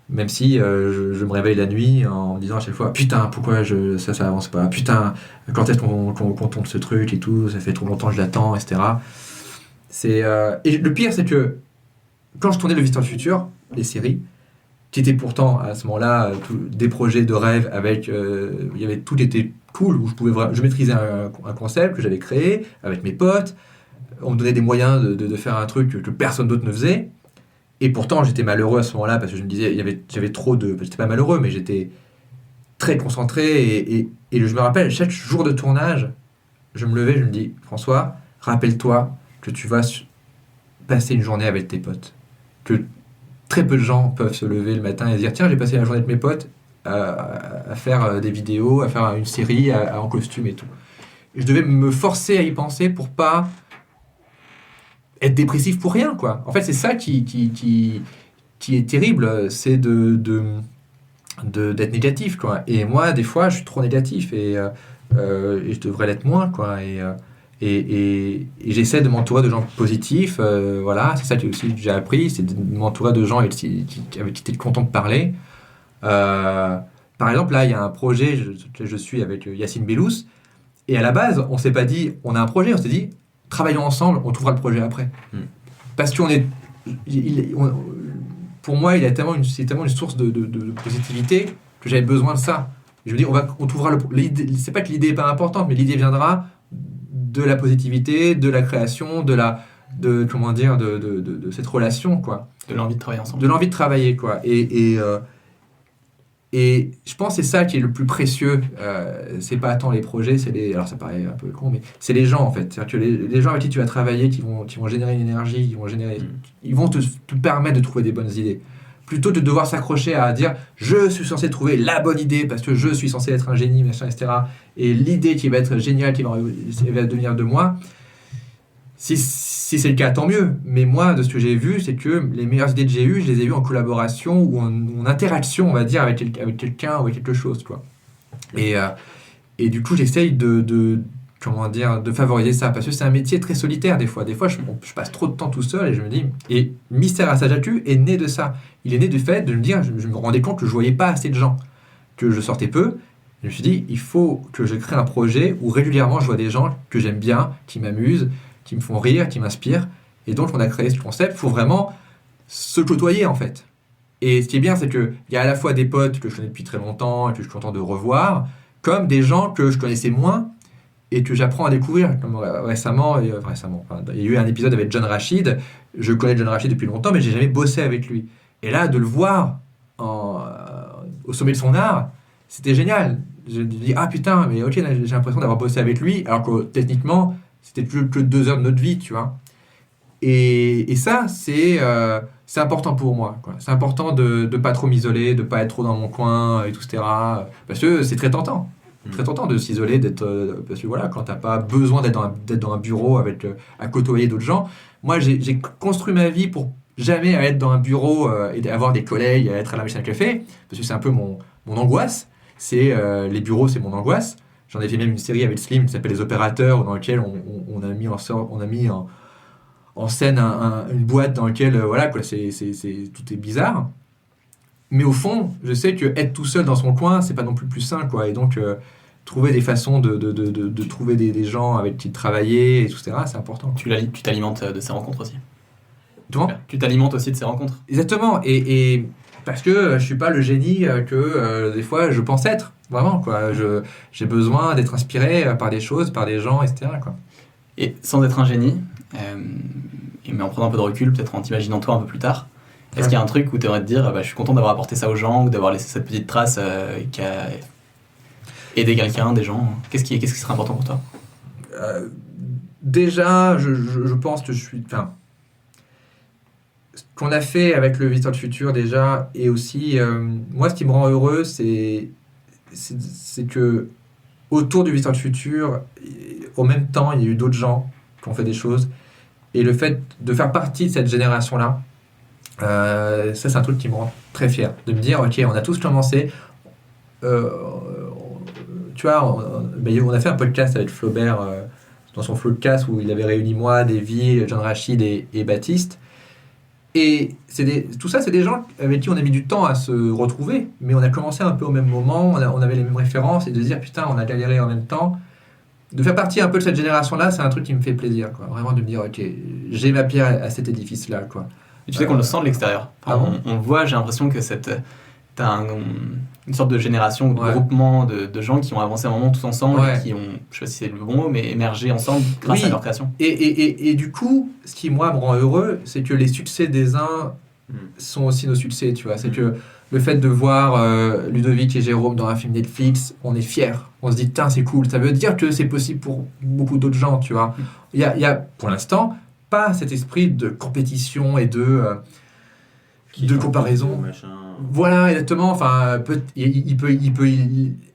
même si je me réveille la nuit en me disant à chaque fois, putain, pourquoi ça avance pas, putain, quand est-ce qu'on tourne ce truc et tout, ça fait trop longtemps que je l'attends, etc. Et le pire, c'est que quand je tournais Le Visiteur du Futur, les séries, qui étaient pourtant à ce moment-là des projets de rêve avec, tout était cool, où je maîtrisais un concept que j'avais créé avec mes potes, on me donnait des moyens de faire un truc que personne d'autre ne faisait, et pourtant j'étais malheureux à ce moment-là parce que je me disais, j'avais trop de... J'étais pas malheureux, mais j'étais très concentré, et je me rappelle, chaque jour de tournage, je me levais, je me dis, François, rappelle-toi que tu vas passer une journée avec tes potes, que très peu de gens peuvent se lever le matin et se dire, tiens, j'ai passé la journée avec mes potes à faire des vidéos, à faire une série en costume et tout. Et je devais me forcer à y penser pour pas être dépressif pour rien, quoi. En fait, c'est ça qui est terrible, c'est d'être négatif, quoi. Et moi, des fois, je suis trop négatif, et je devrais l'être moins, quoi. Et j'essaie de m'entourer de gens positifs, voilà, c'est ça que j'ai appris, c'est de m'entourer de gens avec qui tu es content de parler. Par exemple, là, il y a un projet, je suis avec Yacine Bellous, et à la base, on s'est pas dit, on a un projet, on s'est dit, travaillons ensemble, on trouvera le projet après. Parce qu'on est... pour moi, c'est tellement une source de positivité que j'avais besoin de ça. Je veux dire, on trouvera l'idée, c'est pas que l'idée est pas importante, mais l'idée viendra de la positivité, de la création, de cette relation, quoi. De l'envie de travailler ensemble. De l'envie de travailler, quoi. Et je pense que c'est ça qui est le plus précieux. C'est pas tant les projets, alors ça paraît un peu con, mais c'est les gens, en fait. C'est-à-dire que les gens avec qui tu vas travailler, qui vont générer une énergie, ils vont te permettre de trouver des bonnes idées. Plutôt que de devoir s'accrocher à dire je suis censé trouver la bonne idée parce que je suis censé être un génie, machin, etc. Et l'idée qui va être géniale, qui va devenir de moi, si c'est le cas, tant mieux. Mais moi, de ce que j'ai vu, c'est que les meilleures idées que j'ai eues, je les ai eues en collaboration ou en interaction, on va dire, avec quelqu'un ou avec quelque chose, quoi. Et du coup, j'essaye de favoriser ça, parce que c'est un métier très solitaire des fois. Des fois, je passe trop de temps tout seul et je me dis... Et Mystère à Sajatu est né de ça. Il est né du fait de me dire, je me rendais compte que je voyais pas assez de gens, que je sortais peu. Je me suis dit, il faut que je crée un projet où régulièrement je vois des gens que j'aime bien, qui m'amusent, qui me font rire, qui m'inspirent. Et donc, on a créé ce concept. Il faut vraiment se côtoyer, en fait. Et ce qui est bien, c'est qu'il y a à la fois des potes que je connais depuis très longtemps et que je suis content de revoir, comme des gens que je connaissais moins et que j'apprends à découvrir. Comme récemment, il y a eu un épisode avec John Rachid. Je connais John Rachid depuis longtemps, mais j'ai jamais bossé avec lui. Et là, de le voir au sommet de son art, c'était génial. Je me dis, ah putain, mais ok, j'ai l'impression d'avoir bossé avec lui, alors que techniquement, c'était que 2 heures de notre vie, tu vois. Et ça, c'est important pour moi, quoi. C'est important de ne pas trop m'isoler, de ne pas être trop dans mon coin, et tout, etc. Parce que c'est très tentant. Très tentant de s'isoler, parce que voilà, quand tu n'as pas besoin d'être dans un bureau à côtoyer d'autres gens. Moi, j'ai construit ma vie pour jamais être dans un bureau et avoir des collègues, à être à la machine à café, parce que c'est un peu mon angoisse. Les bureaux, c'est mon angoisse. J'en ai fait même une série avec Slim qui s'appelle Les Opérateurs, dans laquelle on a mis en scène une boîte dans laquelle, voilà, quoi, tout est bizarre. Mais au fond, je sais que être tout seul dans son coin, c'est pas non plus sain, quoi. Et donc, trouver des façons de trouver des gens avec qui travailler, etc., c'est important. Tu t'alimentes de ces rencontres aussi. Comment ? Tu t'alimentes aussi de ces rencontres. Exactement. Et parce que je suis pas le génie que des fois je pense être. Vraiment, quoi. J'ai besoin d'être inspiré par des choses, par des gens, etc., quoi. Et sans être un génie, mais en prenant un peu de recul, peut-être en t'imaginant toi un peu plus tard, est-ce qu'il y a un truc où tu aimerais te dire je suis content d'avoir apporté ça aux gens ou d'avoir laissé cette petite trace qui a aidé quelqu'un, des gens ? Qu'est-ce qui serait important pour toi ? Déjà, je pense que je suis... Enfin, ce qu'on a fait avec le Visiteur du Futur déjà, et aussi, moi ce qui me rend heureux, c'est que autour du Visiteur du Futur, au même temps, il y a eu d'autres gens qui ont fait des choses. Et le fait de faire partie de cette génération-là, ça c'est un truc qui me rend très fier. De me dire, ok, on a tous commencé. Tu vois, on a fait un podcast avec Flaubert dans son Floodcast où il avait réuni moi, Davy, John Rachid et Baptiste. Et tout ça, c'est des gens avec qui on a mis du temps à se retrouver, mais on a commencé un peu au même moment, on avait les mêmes références, et de se dire, putain, on a galéré en même temps. De faire partie un peu de cette génération-là, c'est un truc qui me fait plaisir, quoi. Vraiment de me dire, ok, j'ai ma pierre à cet édifice-là, quoi. Et tu sais qu'on le sent de l'extérieur. Enfin, on voit, j'ai l'impression que t'as une sorte de génération ou de groupement de gens qui ont avancé un moment tous ensemble, et qui ont, je sais pas si c'est le bon mot, mais émergé ensemble grâce à leur création. Et du coup, ce qui, moi, me rend heureux, c'est que les succès des uns sont aussi nos succès, tu vois. C'est que le fait de voir Ludovic et Jérôme dans un film Netflix, on est fiers. On se dit, tiens, c'est cool. Ça veut dire que c'est possible pour beaucoup d'autres gens, tu vois. Il y a, pour l'instant, pas cet esprit de compétition et de comparaison. Voilà, exactement. Enfin, il peut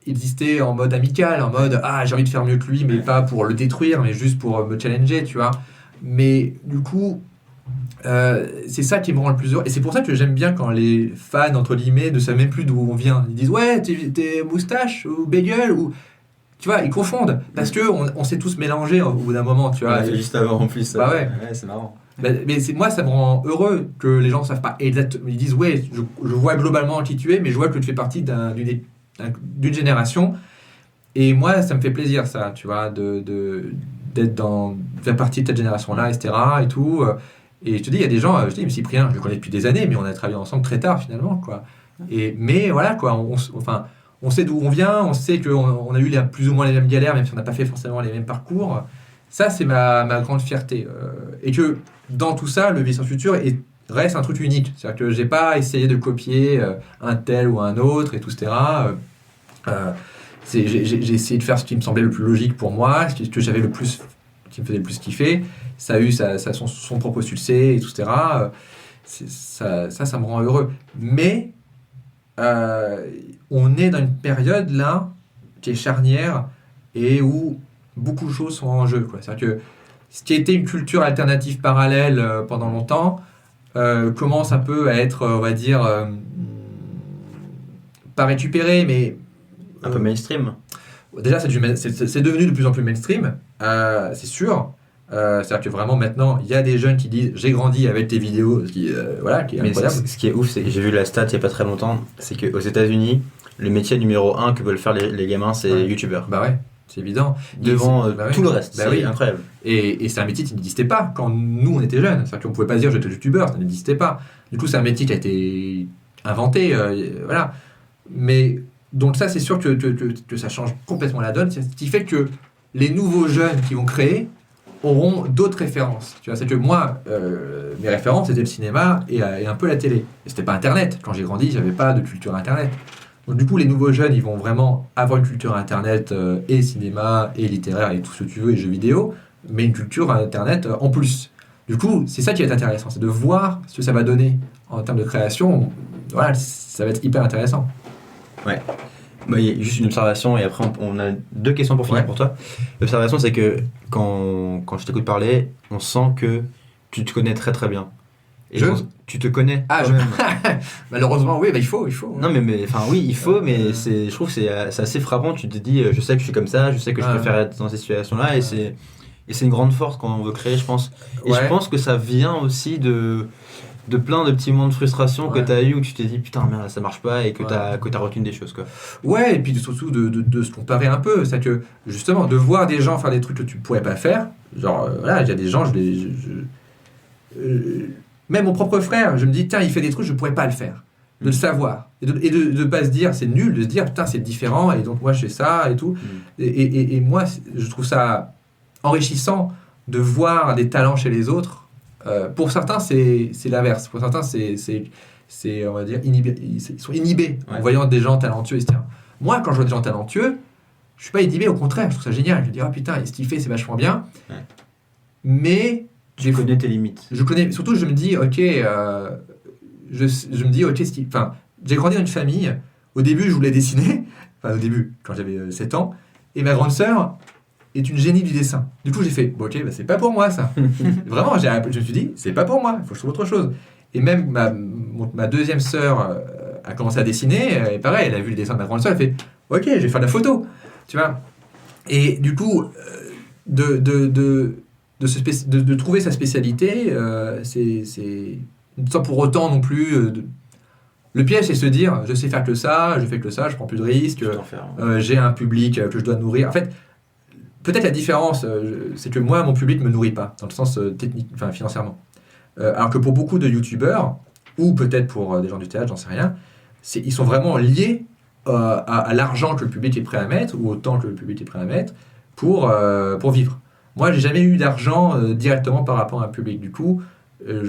exister en mode amical, en mode j'ai envie de faire mieux que lui, mais pas pour le détruire, mais juste pour me challenger, tu vois. Mais du coup, c'est ça qui me rend le plus heureux. Et c'est pour ça que j'aime bien quand les fans, entre guillemets, ne savent même plus d'où on vient. Ils disent, ouais, t'es moustache ou bagel ou... Tu vois, ils confondent. Parce qu'on s'est tous mélangés au bout d'un moment, tu vois. On l'a fait juste avant en plus. Bah ouais. C'est marrant. Mais moi, ça me rend heureux que les gens ne savent pas exactement. Ils disent, ouais, je vois globalement qui tu es, mais je vois que tu fais partie d'une génération. Et moi, ça me fait plaisir, ça, tu vois, de faire partie de cette génération-là, etc. et tout. Et je te dis, il y a des gens, je dis, Cyprien, je le connais depuis des années, mais on a travaillé ensemble très tard, finalement, quoi. Mais voilà, quoi, on sait d'où on vient, on sait qu'on a eu plus ou moins les mêmes galères, même si on n'a pas fait forcément les mêmes parcours. Ça, c'est ma grande fierté. Et que dans tout ça, le Visiteur du Futur reste un truc unique. C'est-à-dire que je n'ai pas essayé de copier un tel ou un autre, et tout, etc. J'ai essayé de faire ce qui me semblait le plus logique pour moi, ce que j'avais le plus, qui me faisait le plus kiffer. Ça a eu son propre succès, et tout, etc. Ça me rend heureux. Mais on est dans une période là qui est charnière et où beaucoup de choses sont en jeu, quoi. C'est-à-dire que ce qui a été une culture alternative parallèle pendant longtemps commence un peu à être, on va dire, pas récupéré, mais un peu mainstream. Déjà, c'est devenu de plus en plus mainstream, c'est sûr. C'est-à-dire que vraiment maintenant, il y a des jeunes qui disent j'ai grandi avec tes vidéos, qui est incroyable. Ce qui est ouf, c'est que j'ai vu la stat il n'y a pas très longtemps, c'est qu'aux États-Unis, le métier numéro 1 que veulent faire les gamins, c'est youtubeur. Bah ouais, c'est évident. Devant tout le reste, c'est incroyable. Et c'est un métier qui n'existait pas quand nous on était jeunes. C'est-à-dire qu'on ne pouvait pas dire j'étais youtubeur, ça n'existait pas. Du coup, c'est un métier qui a été inventé, voilà. Mais donc ça, c'est sûr que ça change complètement la donne. Ce qui fait que les nouveaux jeunes qui vont créer auront d'autres références. Tu vois, c'est que moi, mes références c'était le cinéma et un peu la télé. Et c'était pas Internet. Quand j'ai grandi, j'avais pas de culture Internet. Donc du coup, les nouveaux jeunes, ils vont vraiment avoir une culture Internet et cinéma et littéraire et tout ce que tu veux et jeux vidéo, mais une culture Internet en plus. Du coup, c'est ça qui va être intéressant, c'est de voir ce que ça va donner en termes de création. Voilà, ça va être hyper intéressant. Ouais. Bah, il y a juste une observation et après on a 2 questions pour finir pour toi. L'observation, c'est que quand je t'écoute parler, on sent que tu te connais très très bien. Et tu te connais toi-même. Malheureusement, oui, bah, il faut. Non, mais enfin oui, il faut, mais je trouve que c'est assez frappant. Tu te dis, je sais que je suis comme ça, je sais que je préfère être dans ces situations-là, et c'est une grande force quand on veut créer, je pense. Et je pense que ça vient aussi de de plein de petits moments de frustration que Ouais. t'as eu où tu t'es dit putain merde ça marche pas et que Ouais. t'as retenu des choses quoi. Ouais, et puis surtout de se comparer un peu. C'est que, justement, de voir des gens faire des trucs que tu pourrais pas faire. Genre, voilà, il y a des gens, même mon propre frère, je me dis, tiens, il fait des trucs, je pourrais pas le faire. De le savoir. Et de pas se dire, c'est nul, de se dire, putain, c'est différent, et donc moi, je fais ça, et tout. Et moi, je trouve ça enrichissant de voir des talents chez les autres. Pour certains, c'est l'inverse. Pour certains, c'est on va dire, ils sont inhibés en Ouais. voyant des gens talentueux, etc. Moi, quand je vois des gens talentueux, je suis pas inhibé, au contraire, je trouve ça génial. Je me dis, ah putain, ce qu'il fait, c'est vachement bien. Ouais. Mais Tu connais tes limites. je connais, surtout, je me dis, ok, je me dis, ok, enfin, j'ai grandi dans une famille. Au début, je voulais dessiner. Enfin, au début, quand j'avais 7 ans. Et ma grande sœur est une génie du dessin. Du coup, j'ai fait, bon, ok, bah, c'est pas pour moi, ça. Vraiment, je me suis dit, c'est pas pour moi, il faut que je trouve autre chose. Et même ma deuxième sœur a commencé à dessiner. Et pareil, elle a vu le dessin de ma grande sœur, elle fait, ok, je vais faire de la photo. Tu vois. Et du coup, de trouver sa spécialité, c'est sans pour autant non plus. Le piège, c'est se dire, je sais faire que ça, je fais que ça, je prends plus de risques, Tu t'en fais, j'ai un public que je dois nourrir. En fait, peut-être la différence, c'est que moi, mon public me nourrit pas, dans le sens technique, enfin financièrement. Alors que pour beaucoup de youtubeurs, ou peut-être pour des gens du théâtre, j'en sais rien, ils sont vraiment liés à l'argent que le public est prêt à mettre, ou au temps que le public est prêt à mettre, pour vivre. Moi, j'ai jamais eu d'argent directement par rapport à un public. Du coup, j'ai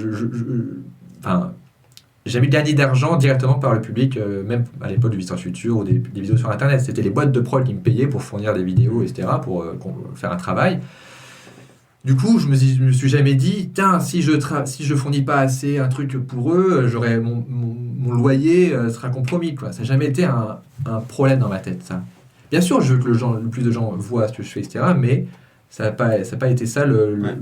jamais gagné d'argent directement par le public, même à l'époque du Visiteur Futur ou des vidéos sur Internet. C'était les boîtes de prod qui me payaient pour fournir des vidéos, etc., pour faire un travail. Du coup, je me suis jamais dit, tiens, si je fournis pas assez un truc pour eux, j'aurais mon loyer sera compromis, quoi. Ça n'a jamais été un problème dans ma tête, ça. Bien sûr, je veux que le plus de gens voient ce que je fais, etc., mais ça n'a pas été ça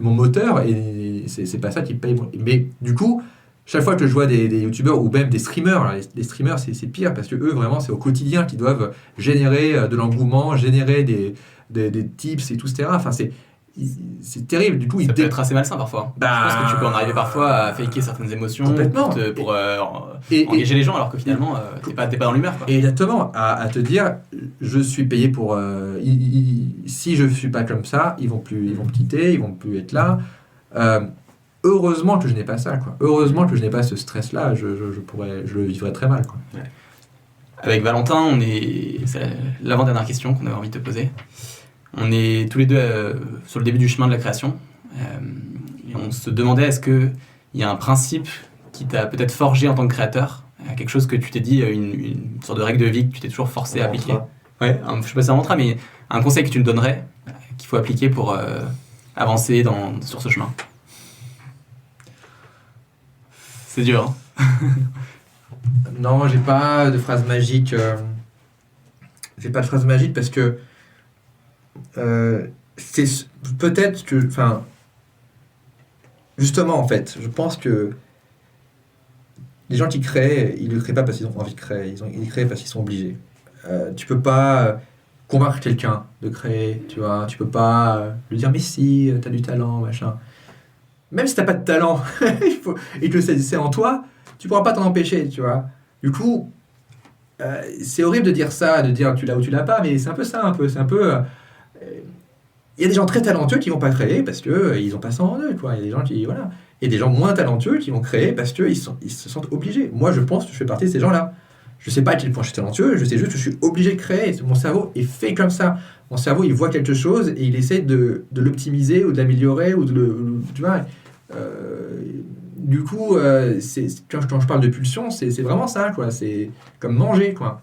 mon moteur, et c'est pas ça qui me paye. Mais du coup, chaque fois que je vois des youtubeurs ou même des streamers, alors les streamers c'est pire parce que eux vraiment c'est au quotidien qu'ils doivent générer de l'engouement, générer des tips et tout, etc. Enfin c'est terrible. Du coup, Ça peut être assez malsain parfois. Je pense que tu peux en arriver parfois à faker certaines émotions Complètement. pour Et engager les gens alors que finalement t'es pas dans l'humeur, quoi. Et exactement, à te dire, je suis payé pour. Si je suis pas comme ça, ils vont me quitter, ils vont plus être là. Heureusement que je n'ai pas ça, quoi. Heureusement que je n'ai pas ce stress-là. Je le vivrais très mal, quoi. Avec Valentin, c'est l'avant-dernière question qu'on avait envie de te poser. On est tous les deux sur le début du chemin de la création. Et on se demandait, est-ce qu'il y a un principe qui t'a peut-être forgé en tant que créateur, quelque chose que tu t'es dit, une sorte de règle de vie que tu t'es toujours forcé à appliquer. Ouais, je sais pas si c'est un mantra, mais un conseil que tu me donnerais, qu'il faut appliquer pour avancer sur ce chemin. C'est dur, hein. Non, j'ai pas de phrase magique. J'ai pas de phrase magique parce que c'est peut-être que, enfin, justement en fait, je pense que les gens qui créent, ils le créent pas parce qu'ils ont envie de créer, ils créent parce qu'ils sont obligés. Tu peux pas convaincre quelqu'un de créer, tu vois, tu peux pas lui dire mais si, t'as du talent, machin. Même si t'as pas de talent et que c'est en toi, tu pourras pas t'en empêcher, tu vois. Du coup, c'est horrible de dire ça, de dire tu l'as ou tu l'as pas, mais c'est un peu ça, c'est un peu. Il y a des gens très talentueux qui vont pas créer parce que ils ont pas ça en eux, quoi. Il y a des gens qui voilà, et des gens moins talentueux qui vont créer parce que ils se sentent obligés. Moi, je pense que je fais partie de ces gens-là. Je sais pas à quel point je suis talentueux, je sais juste que je suis obligé de créer. Mon cerveau est fait comme ça. Mon cerveau, il voit quelque chose et il essaie de l'optimiser ou de l'améliorer ou tu vois. Du coup, quand je parle de pulsion, c'est vraiment ça, quoi. C'est comme manger, quoi.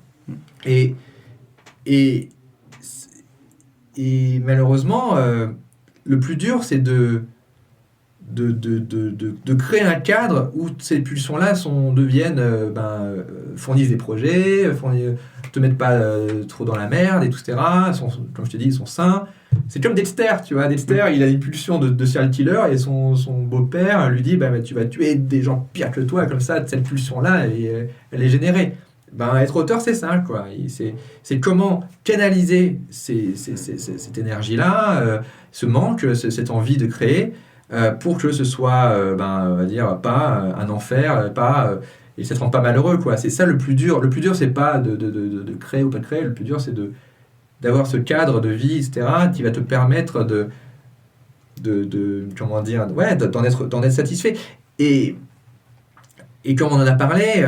Et malheureusement, le plus dur, c'est de créer un cadre où ces pulsions-là fournissent des projets, te mettent pas trop dans la merde et tout, etc. Comme je te dis, ils sont sains. C'est comme Dexter, tu vois. Dexter, il a une pulsion de serial killer et son beau-père lui dit tu vas tuer des gens pires que toi, comme ça, cette pulsion-là, elle est générée. Être auteur, c'est ça, quoi. C'est comment canaliser cette énergie-là, ce manque, cette envie de créer, pour que ce soit, on va dire, pas un enfer, et ça te rend pas malheureux, quoi. C'est ça le plus dur. Le plus dur, c'est pas de créer ou pas de créer. Le plus dur, c'est d'avoir ce cadre de vie, etc., qui va te permettre comment dire, d'en être satisfait. Et comme on en a parlé,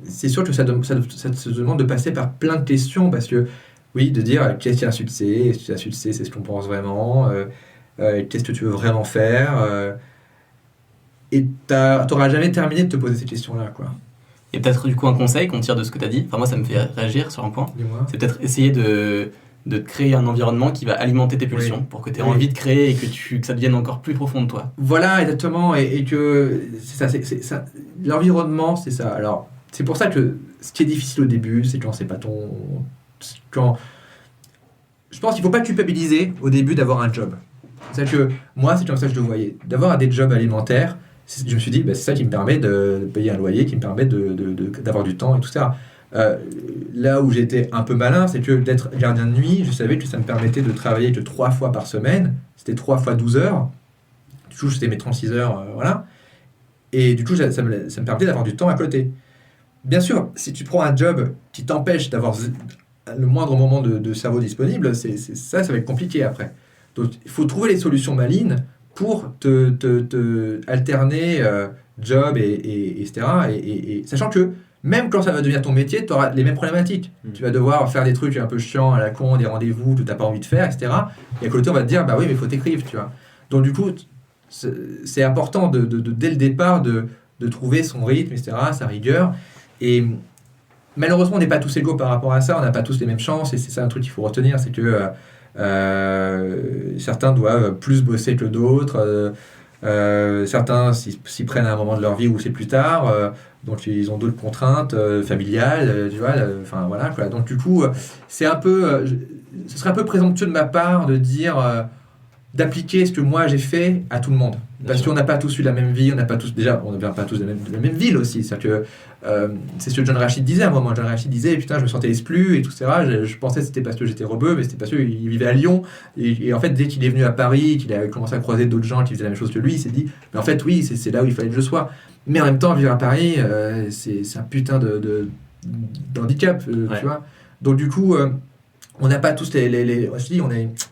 c'est sûr que ça te demande de passer par plein de questions, parce que, oui, de dire qu'est-ce qu'un succès, est-ce qu'un succès, c'est ce qu'on pense vraiment, qu'est-ce que tu veux vraiment faire, et t'auras jamais terminé de te poser ces questions-là, quoi. Et peut-être du coup un conseil qu'on tire de ce que tu as dit, enfin moi ça me fait réagir sur un point, Dis-moi. c'est peut-être essayer de te créer un environnement qui va alimenter tes pulsions, pour que tu aies envie de créer et que ça devienne encore plus profond de toi. Voilà, exactement, et que c'est ça, l'environnement, c'est ça. Alors, c'est pour ça que ce qui est difficile au début, c'est quand c'est pas je pense qu'il faut pas culpabiliser au début d'avoir un job. C'est-à-dire que moi, c'est comme ça que je le voyais. D'avoir des jobs alimentaires, je me suis dit, c'est ça qui me permet de payer un loyer, qui me permet d'avoir du temps et tout ça. Là où j'étais un peu malin, c'est que d'être gardien de nuit, je savais que ça me permettait de travailler que 3 fois par semaine. C'était 3 fois 12 heures. Du coup, c'était mes 36 heures, voilà. Et du coup, ça me permettait d'avoir du temps à côté. Bien sûr, si tu prends un job qui t'empêche d'avoir le moindre moment de cerveau disponible, ça va être compliqué après. Donc, il faut trouver les solutions malines pour te alterner job et etc. Et sachant que même quand ça va devenir ton métier, tu auras les mêmes problématiques. Tu vas devoir faire des trucs un peu chiants à la con, des rendez-vous que tu n'as pas envie de faire, etc. Et à côté, on va te dire, bah oui, mais il faut t'écrire, tu vois. Donc du coup, c'est important dès le départ de trouver son rythme, etc., sa rigueur. Et malheureusement, on n'est pas tous égaux par rapport à ça, on n'a pas tous les mêmes chances, et c'est ça un truc qu'il faut retenir, c'est que certains doivent plus bosser que d'autres, certains s'y prennent à un moment de leur vie où c'est plus tard, donc ils ont d'autres contraintes familiales, tu vois, enfin voilà quoi. Donc du coup, c'est un peu, ce serait un peu présomptueux de ma part de dire, d'appliquer ce que moi j'ai fait à tout le monde. Parce qu'on n'a pas tous eu la même vie, on n'a pas tous, déjà, on ne vient pas tous de la même ville aussi. C'est-à-dire que c'est ce que John Rachid disait à un moment. John Rachid disait, putain, je me sentais exclu et tout ça. Je pensais que c'était parce que j'étais rebeu, mais c'était parce qu'il vivait à Lyon. Et en fait, dès qu'il est venu à Paris, qu'il a commencé à croiser d'autres gens qui faisaient la même chose que lui, il s'est dit, mais en fait, oui, c'est là où il fallait que je sois. Mais en même temps, vivre à Paris, c'est un putain d'handicap, tu vois. Donc du coup, on n'a pas tous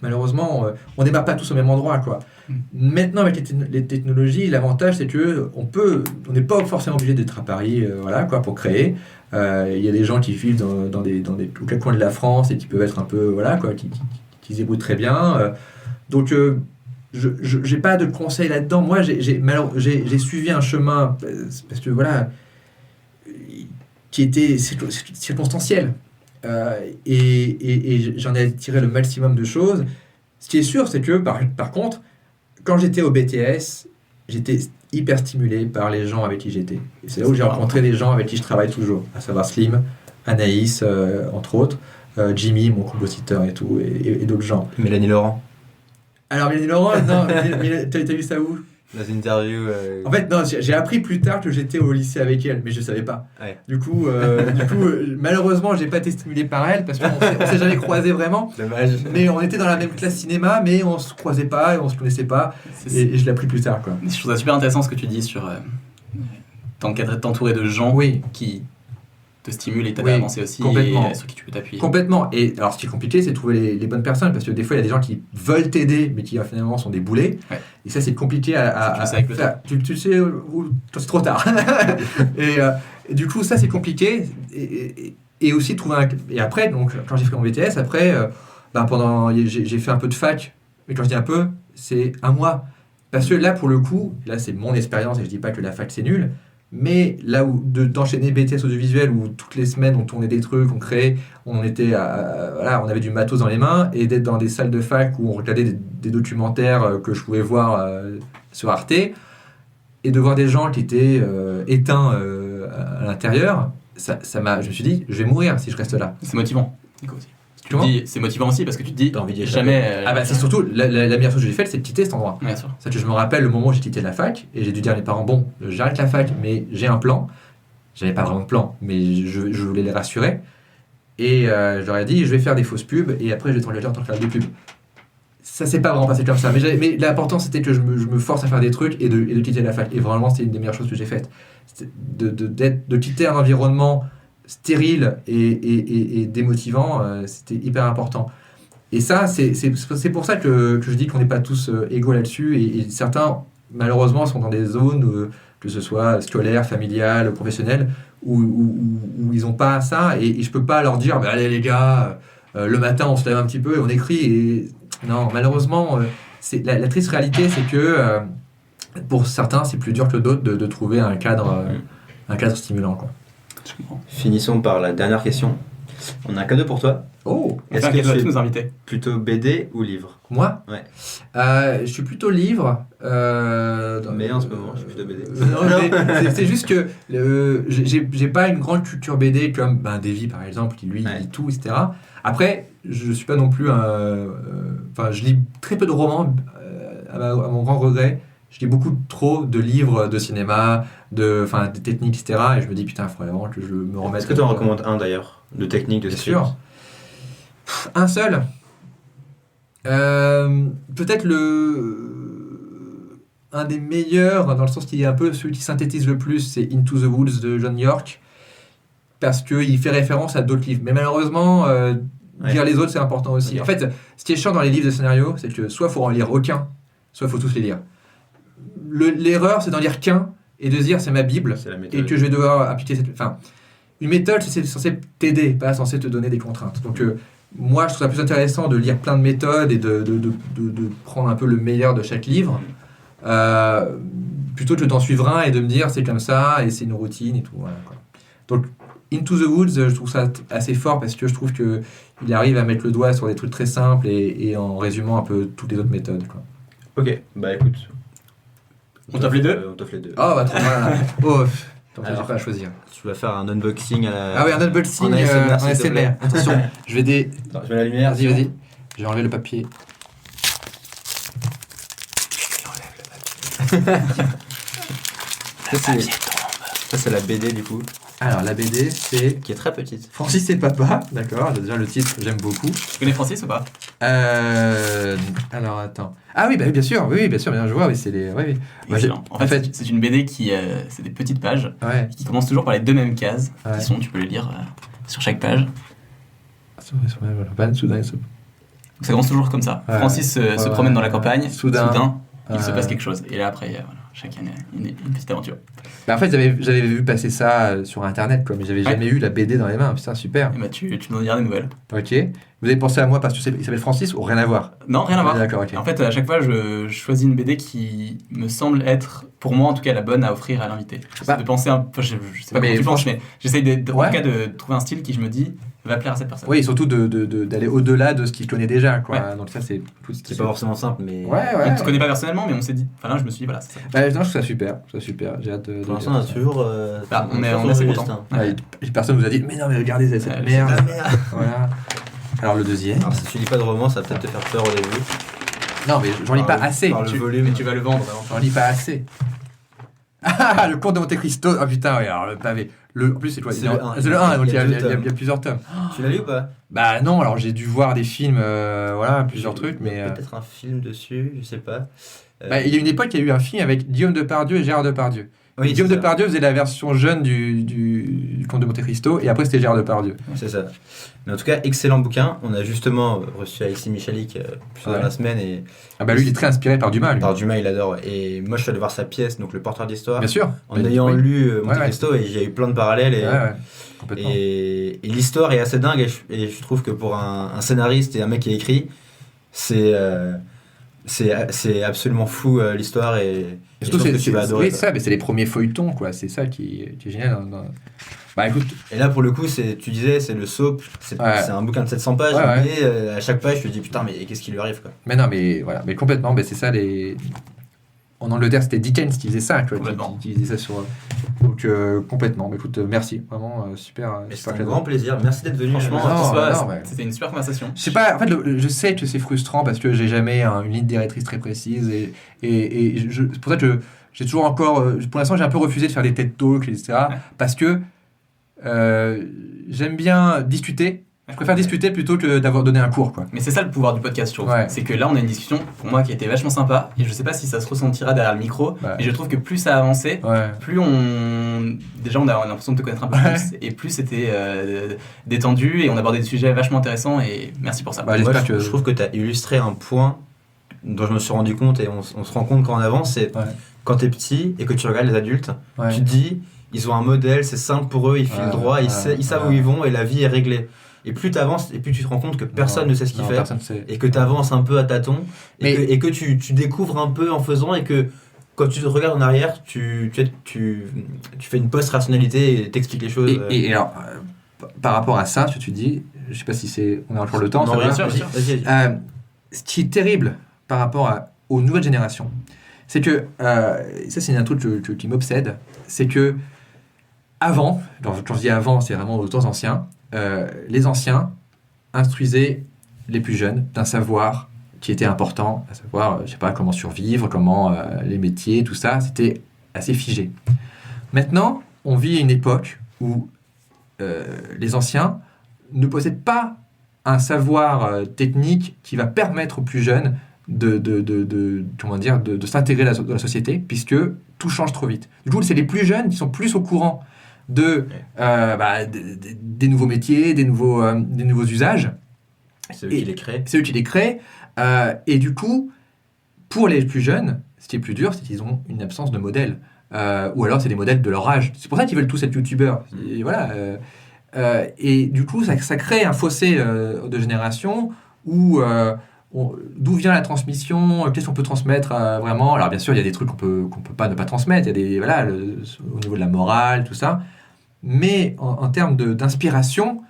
malheureusement, on démarre pas tous au même endroit, quoi. Maintenant, avec les technologies, l'avantage, c'est que on n'est pas forcément obligé d'être à Paris, voilà, quoi, pour créer. Il y a des gens qui vivent dans tous les coins de la France et qui peuvent être un peu, voilà, quoi, qui se débrouillent très bien. Donc, je n'ai pas de conseils là-dedans. Moi, j'ai suivi un chemin, parce que, voilà, qui était circonstanciel. Et j'en ai tiré le maximum de choses. Ce qui est sûr, c'est que, par contre, quand j'étais au BTS, j'étais hyper stimulé par les gens avec qui j'étais. Et c'est là où j'ai rencontré des gens avec qui je travaille toujours, à savoir Slim, Anaïs, entre autres, Jimmy, mon compositeur et tout, et d'autres gens. Mélanie Laurent. Alors Mélanie Laurent, non, t'as vu ça où ? Dans une interview. En fait, non, j'ai appris plus tard que j'étais au lycée avec elle, mais je savais pas. Ouais. Du coup, malheureusement, j'ai pas été stimulé par elle parce qu'on s'est jamais croisés vraiment. Dommage. Mais on était dans la même classe cinéma, mais on se croisait pas et on se connaissait pas. Et je l'ai appris plus tard, quoi. Je trouve ça super intéressant ce que tu dis sur t'entourer de gens qui te stimulent et t'aident à avancer aussi, et sur qui tu peux t'appuyer. Complètement. Et alors, ce qui est compliqué, c'est de trouver les bonnes personnes, parce que des fois, il y a des gens qui veulent t'aider, mais qui finalement sont des boulets. Ouais. Et ça, c'est compliqué à faire. Tu sais, c'est trop tard. et du coup, ça, c'est compliqué. Et aussi trouver Et après, donc, quand j'ai fait mon BTS, après, j'ai fait un peu de fac. Mais quand je dis un peu, c'est un mois. Parce que là, pour le coup, là, c'est mon expérience, et je dis pas que la fac, c'est nul. Mais là où d'enchaîner BTS audiovisuel où toutes les semaines on tournait des trucs, on créait, on était on avait du matos dans les mains, et d'être dans des salles de fac où on regardait des documentaires que je pouvais voir sur Arte, et de voir des gens qui étaient éteints à l'intérieur, je me suis dit, je vais mourir si je reste là. C'est motivant, Nico, aussi. C'est motivant aussi parce que tu te dis t'as envie d'y jamais. C'est surtout la meilleure chose que j'ai faite, c'est de quitter cet endroit. Bien sûr. C'est que je me rappelle le moment où j'ai quitté la fac et j'ai dû dire à mes parents, bon, j'arrête la fac, mais j'ai un plan. J'avais pas vraiment de plan, mais je voulais les rassurer. Et je leur ai dit, je vais faire des fausses pubs et après je vais être engagé en tant que créateur de pub. ça s'est pas vraiment passé comme ça. Mais l'important, c'était que je me force à faire des trucs et de quitter la fac. Et vraiment, c'était une des meilleures choses que j'ai faites. De quitter un environnement stérile et démotivant, c'était hyper important. Et ça, c'est pour ça que je dis qu'on n'est pas tous égaux là-dessus. Et certains, malheureusement, sont dans des zones, que ce soit scolaire, familiale, professionnelle, où ils n'ont pas ça. Et je peux pas leur dire, bah, allez les gars, le matin, on se lève un petit peu et on écrit. Et non, malheureusement, la triste réalité, c'est que pour certains, c'est plus dur que d'autres de trouver un cadre stimulant, quoi. Finissons par la dernière question. On a un cadeau pour toi. Oh, Est-ce que tu tu es nous inviter? plutôt BD ou livre? Moi, Ouais. je suis plutôt livre. Mais en ce moment, je suis plutôt BD. Non, c'est juste que j'ai pas une grande culture BD comme Davy par exemple, qui lui lit tout, etc. Après, je suis pas non plus enfin, je lis très peu de romans, à mon grand regret. Je lis beaucoup trop de livres de cinéma, des techniques, etc. Et je me dis, putain, il faudrait vraiment que je me remette. Est-ce que tu en recommandes un d'ailleurs, de technique, de Bien script? sûr. Un seul. Peut-être un des meilleurs, dans le sens qu'il est un peu celui qui synthétise le plus, c'est Into the Woods de John York, parce qu'il fait référence à d'autres livres. Mais malheureusement, lire les autres, c'est important aussi. Okay. En fait, ce qui est chiant dans les livres de scénario, c'est que soit il faut en lire aucun, soit il faut tous les lire. L'erreur, c'est d'en lire qu'un et de se dire c'est ma Bible C'est la méthode. et que je vais devoir appliquer cette. Enfin, une méthode, c'est censé t'aider, pas censé te donner des contraintes. Donc, moi, je trouve ça plus intéressant de lire plein de méthodes et de prendre un peu le meilleur de chaque livre, plutôt que d'en suivre un et de me dire c'est comme ça et c'est une routine et tout. Voilà, quoi. Donc, Into the Woods, je trouve ça assez fort parce que je trouve qu'il arrive à mettre le doigt sur des trucs très simples et en résumant un peu toutes les autres méthodes, quoi. Ok, bah écoute. On t'offre les deux? On t'offre les deux. Oh, bah trop mal. Oh, tant que j'ai Alors, pas à choisir. Tu vas faire un unboxing à la. Ah oui, un unboxing en ASMR, en s'il te plaît. ASMR. Attention, je vais Attends, je mets la lumière. Vas-y. Je vais enlever le papier. Ça, c'est la BD du coup, Alors, la BD, c'est qui est très petite. Francis et Papa. D'accord, déjà le titre, j'aime beaucoup. Tu connais Francis ou pas? Alors, attends. Ah oui, bah, bien sûr, bien sûr, bien, je vois, oui, c'est les. Oui, oui. Bah, Excellent. En fait, c'est une BD qui, c'est des petites pages ouais. qui commencent toujours par les deux mêmes cases, Ouais. qui sont, tu peux les lire sur chaque page. Soudain, Donc ça commence toujours comme ça. Ouais. Francis se promène dans la campagne, Soudain. il se passe quelque chose. Et là, après, voilà, chacun a une petite aventure. Bah, en fait, j'avais vu passer ça sur internet, quoi, mais j'avais jamais eu la BD dans les mains. Putain, super. Et bah, tu nous en diras des nouvelles. Ok. Vous avez pensé à moi parce que il s'appelle Francis ou rien à voir? Non, rien à voir. Ah, d'accord, ok. En fait, à chaque fois, je choisis une BD qui me semble être, pour moi en tout cas, la bonne à offrir à l'invité. J'essaie Bah, de penser un peu, je sais pas mais comment tu penses, mais j'essaie en Ouais. tout cas de trouver un style qui, je me dis, va plaire à cette personne. Oui, et surtout d'aller au-delà de ce qu'il connaît déjà, quoi. Ouais. Donc ça, c'est... C'est pas forcément simple, mais. Ouais, On ouais. ne se connaît pas personnellement, mais on s'est dit, enfin là, je me suis dit, voilà, c'est ça. Bah, non, je trouve ça super. J'ai hâte de Pour l'instant, on a toujours. Bah, on est toujours assez juste, contents. hein. Ouais, et personne vous a dit, mais non, mais regardez cette Ouais, merde. Ah, merde. Voilà. Alors le deuxième. Alors, si tu lis pas de roman, ça va peut-être te faire peur au début. Non, mais j'en lis pas assez. Par le volume. Mais tu vas le vendre. J'en lis pas assez. Ah, le Comte de Monte Cristo. Ah putain, oui, alors le pavé. En plus, c'est quoi? C'est le un. C'est le 1, donc Il y a il y deux a tomes. plusieurs tomes. Tu l'as lu ou pas? Bah non, alors j'ai dû voir des films, voilà, plusieurs trucs, mais... Peut-être un film dessus, je sais pas. Bah, il y a une époque, il y a eu un film avec Guillaume Depardieu et Gérard Depardieu. Oui, Guillaume c'est ça. Depardieu faisait la version jeune du Comte de Monte Cristo, et après c'était Gérard Depardieu. C'est ça. Mais en tout cas, excellent bouquin. On a justement reçu Alexis Michalik plus tôt dans Ouais. la semaine et Ah bah lui, il est très inspiré par Dumas, lui. par Dumas, il adore. Et moi, je suis allé voir sa pièce, donc Le Porteur d'Histoire, Bien sûr. en ayant Oui. lu Monte Ouais, ouais. Cristo et j'ai eu plein de parallèles. Et, Ouais, complètement. et l'histoire est assez dingue et je trouve que pour un scénariste et un mec qui a écrit, c'est absolument fou l'histoire et je Surtout, pense que tu vas adorer. oui, quoi. ça, mais c'est les premiers feuilletons, quoi. C'est ça qui est génial. Bah écoute, Et là, pour le coup, tu disais, c'est le soap, c'est Ouais. un bouquin de 700 pages, Ouais, ouais. mais à chaque page, je te dis, putain, mais qu'est-ce qui lui arrive, quoi. mais non, mais voilà, mais complètement, mais c'est ça les. En Angleterre, c'était Dickens qui faisait ça, quoi, Complètement. qui faisait ça sur. Donc complètement. Mais écoute, merci, vraiment super. Mais super c'est un cadeau. grand plaisir, merci d'être venu. Franchement, Non, François, non, ouais. c'était une super conversation. Je sais pas, en fait, je sais que c'est frustrant parce que j'ai jamais une ligne directrice très précise et c'est pour ça que j'ai toujours encore. Pour l'instant, j'ai un peu refusé de faire des TED Talks, etc. Ouais. Parce que j'aime bien discuter, Je préfère discuter plutôt que d'avoir donné un cours, quoi. Mais c'est ça le pouvoir du podcast, je trouve. Ouais. C'est que là, on a une discussion, pour moi, qui a été vachement sympa. Et je sais pas si ça se ressentira derrière le micro, mais je trouve que plus ça a avancé, plus déjà on a l'impression de te connaître un peu plus, et plus c'était détendu, et on abordait des sujets vachement intéressants, et merci pour ça. Moi, je trouve que tu as illustré un point dont je me suis rendu compte, et on se rend compte quand on avance, c'est quand tu es petit et que tu regardes les adultes, tu te dis, ils ont un modèle, c'est simple pour eux, ils filent droit, ils savent où ils vont, et la vie est réglée. Et plus tu avances, et plus tu te rends compte que personne ne sait ce qu'il fait, et que tu avances un peu à tâtons, et que tu découvres un peu en faisant, et que quand tu te regardes en arrière, tu fais une post-rationalité et t'expliques les choses. Et alors, par rapport à ça, ce que tu dis, je sais pas si on a encore le temps. Non, bien sûr. Ce qui est terrible par rapport aux nouvelles générations, c'est que, ça c'est un truc qui m'obsède, c'est que avant, quand je dis avant, c'est vraiment aux temps anciens, les anciens instruisaient les plus jeunes d'un savoir qui était important, à savoir, je sais pas, comment survivre, comment les métiers, tout ça, c'était assez figé. Maintenant, on vit à une époque où les anciens ne possèdent pas un savoir technique qui va permettre aux plus jeunes de s'intégrer dans la société, puisque tout change trop vite. Du coup, c'est les plus jeunes qui sont plus au courant des nouveaux métiers, des nouveaux usages. C'est eux qui les créent. C'est eux qui les créent. Et du coup, pour les plus jeunes, ce qui est plus dur, c'est qu'ils ont une absence de modèle. Ou alors, c'est des modèles de leur âge. C'est pour ça qu'ils veulent tous être youtubeurs. Et voilà. Et du coup, ça crée un fossé de génération où... d'où vient la transmission, qu'est-ce qu'on peut transmettre vraiment. Alors bien sûr, il y a des trucs qu'on peut pas ne pas transmettre, il y a au niveau de la morale, tout ça. Mais en termes d'inspiration,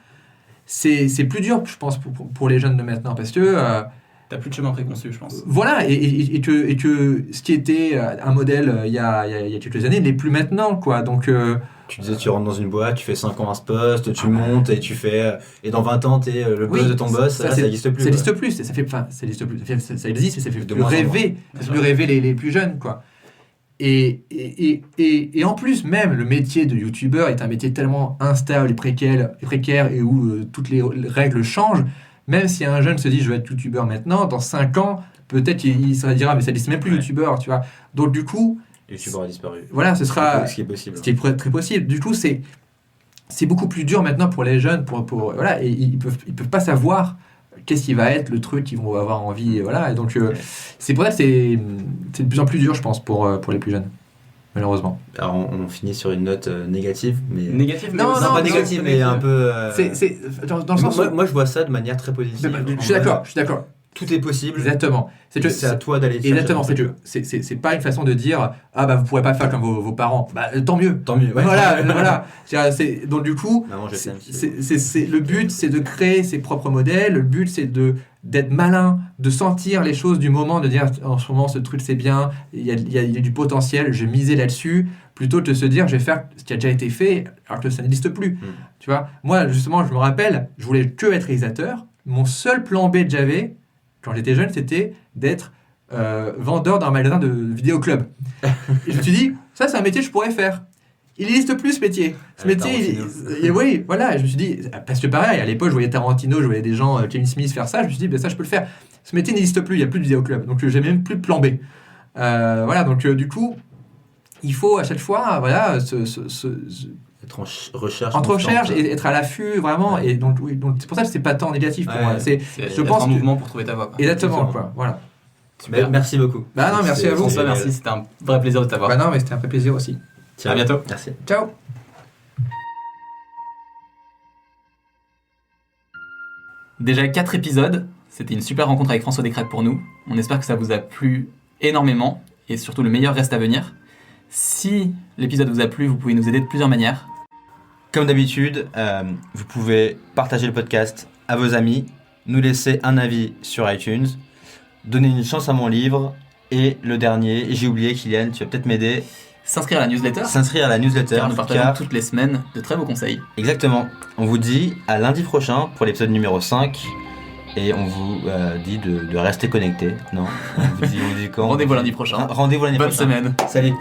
c'est plus dur, je pense, pour les jeunes de maintenant, parce que... T'as plus de chemin préconçu, je pense. Voilà, et que ce qui était un modèle il y a quelques années n'est plus maintenant, quoi. Donc... Tu disais, tu rentres dans une boîte, tu fais 5 ans à ce poste, tu montes et tu fais... Et dans 20 ans, t'es le boss de ton boss, ça n'existe plus. Ça n'existe plus, ça existe, mais ça fait plus rêver, les plus jeunes, quoi. Et en plus, même, le métier de youtubeur est un métier tellement instable et précaire et où toutes les règles changent. Même si un jeune se dit, je vais être youtubeur maintenant, dans 5 ans, peut-être il se dira, mais ça n'existe même plus youtubeur, tu vois. Donc du coup... youtubeur a disparu. Voilà, ce sera... Ce qui est possible. Ce qui est très possible. Du coup, c'est beaucoup plus dur maintenant pour les jeunes, voilà, et ils peuvent pas savoir qu'est-ce qui va être le truc qu'ils vont avoir envie, voilà. Et donc, c'est pour ça que c'est de plus en plus dur, je pense, pour les plus jeunes, malheureusement. Alors, on finit sur une note négative, mais... Négative? Non, pas négative, mais un peu... C'est dans le sens où... Moi, je vois ça de manière très positive. Je suis d'accord. Tout est possible. Exactement. C'est à toi d'aller chercher. Exactement. C'est pas une façon de dire vous pourrez pas faire comme vos parents. Tant mieux. Ouais. Voilà. Donc du coup, maman, le but, c'est de créer ses propres modèles. Le but, c'est d'être malin, de sentir les choses du moment, de dire en ce moment ce truc c'est bien, il y a du potentiel, je vais miser là-dessus, plutôt que de se dire je vais faire ce qui a déjà été fait alors que ça n'existe plus. Tu vois, moi justement, je me rappelle, je voulais que être réalisateur. Mon seul plan B que j'avais quand j'étais jeune, c'était d'être vendeur dans un magasin de vidéoclub. Et je me suis dit, ça c'est un métier que je pourrais faire. Il n'existe plus ce métier. Ce métier, oui, voilà. Et je me suis dit, parce que pareil, à l'époque, je voyais Tarantino, je voyais des gens, Kevin Smith faire ça. Je me suis dit, ça je peux le faire. Ce métier n'existe plus, il n'y a plus de vidéoclub. Donc j'ai même plus de plan B. Voilà, donc du coup, il faut à chaque fois, voilà, être en recherche. Entre recherche et être à l'affût, vraiment. Ouais. Et donc c'est pour ça que c'est pas tant négatif pour moi. Je pense en mouvement pour trouver ta voie. Exactement, quoi. Voilà. Super. Merci beaucoup. Non, merci à vous. François, merci. C'était un vrai plaisir de t'avoir. Non, mais c'était un vrai plaisir aussi. Ciao. À bientôt. Merci. Ciao. Déjà 4 épisodes. C'était une super rencontre avec François Descraques pour nous. On espère que ça vous a plu énormément. Et surtout, le meilleur reste à venir. Si l'épisode vous a plu, vous pouvez nous aider de plusieurs manières. Comme d'habitude, vous pouvez partager le podcast à vos amis, nous laisser un avis sur iTunes, donner une chance à mon livre, et le dernier, j'ai oublié, Kylian, tu vas peut-être m'aider. S'inscrire à la newsletter. Car nous partageons toutes les semaines de très beaux conseils. Exactement. On vous dit à lundi prochain pour l'épisode numéro 5. Et on vous dit de rester connecté. Non, on vous dit quand? Rendez-vous lundi prochain. Rendez-vous lundi prochain. Bonne semaine. Salut.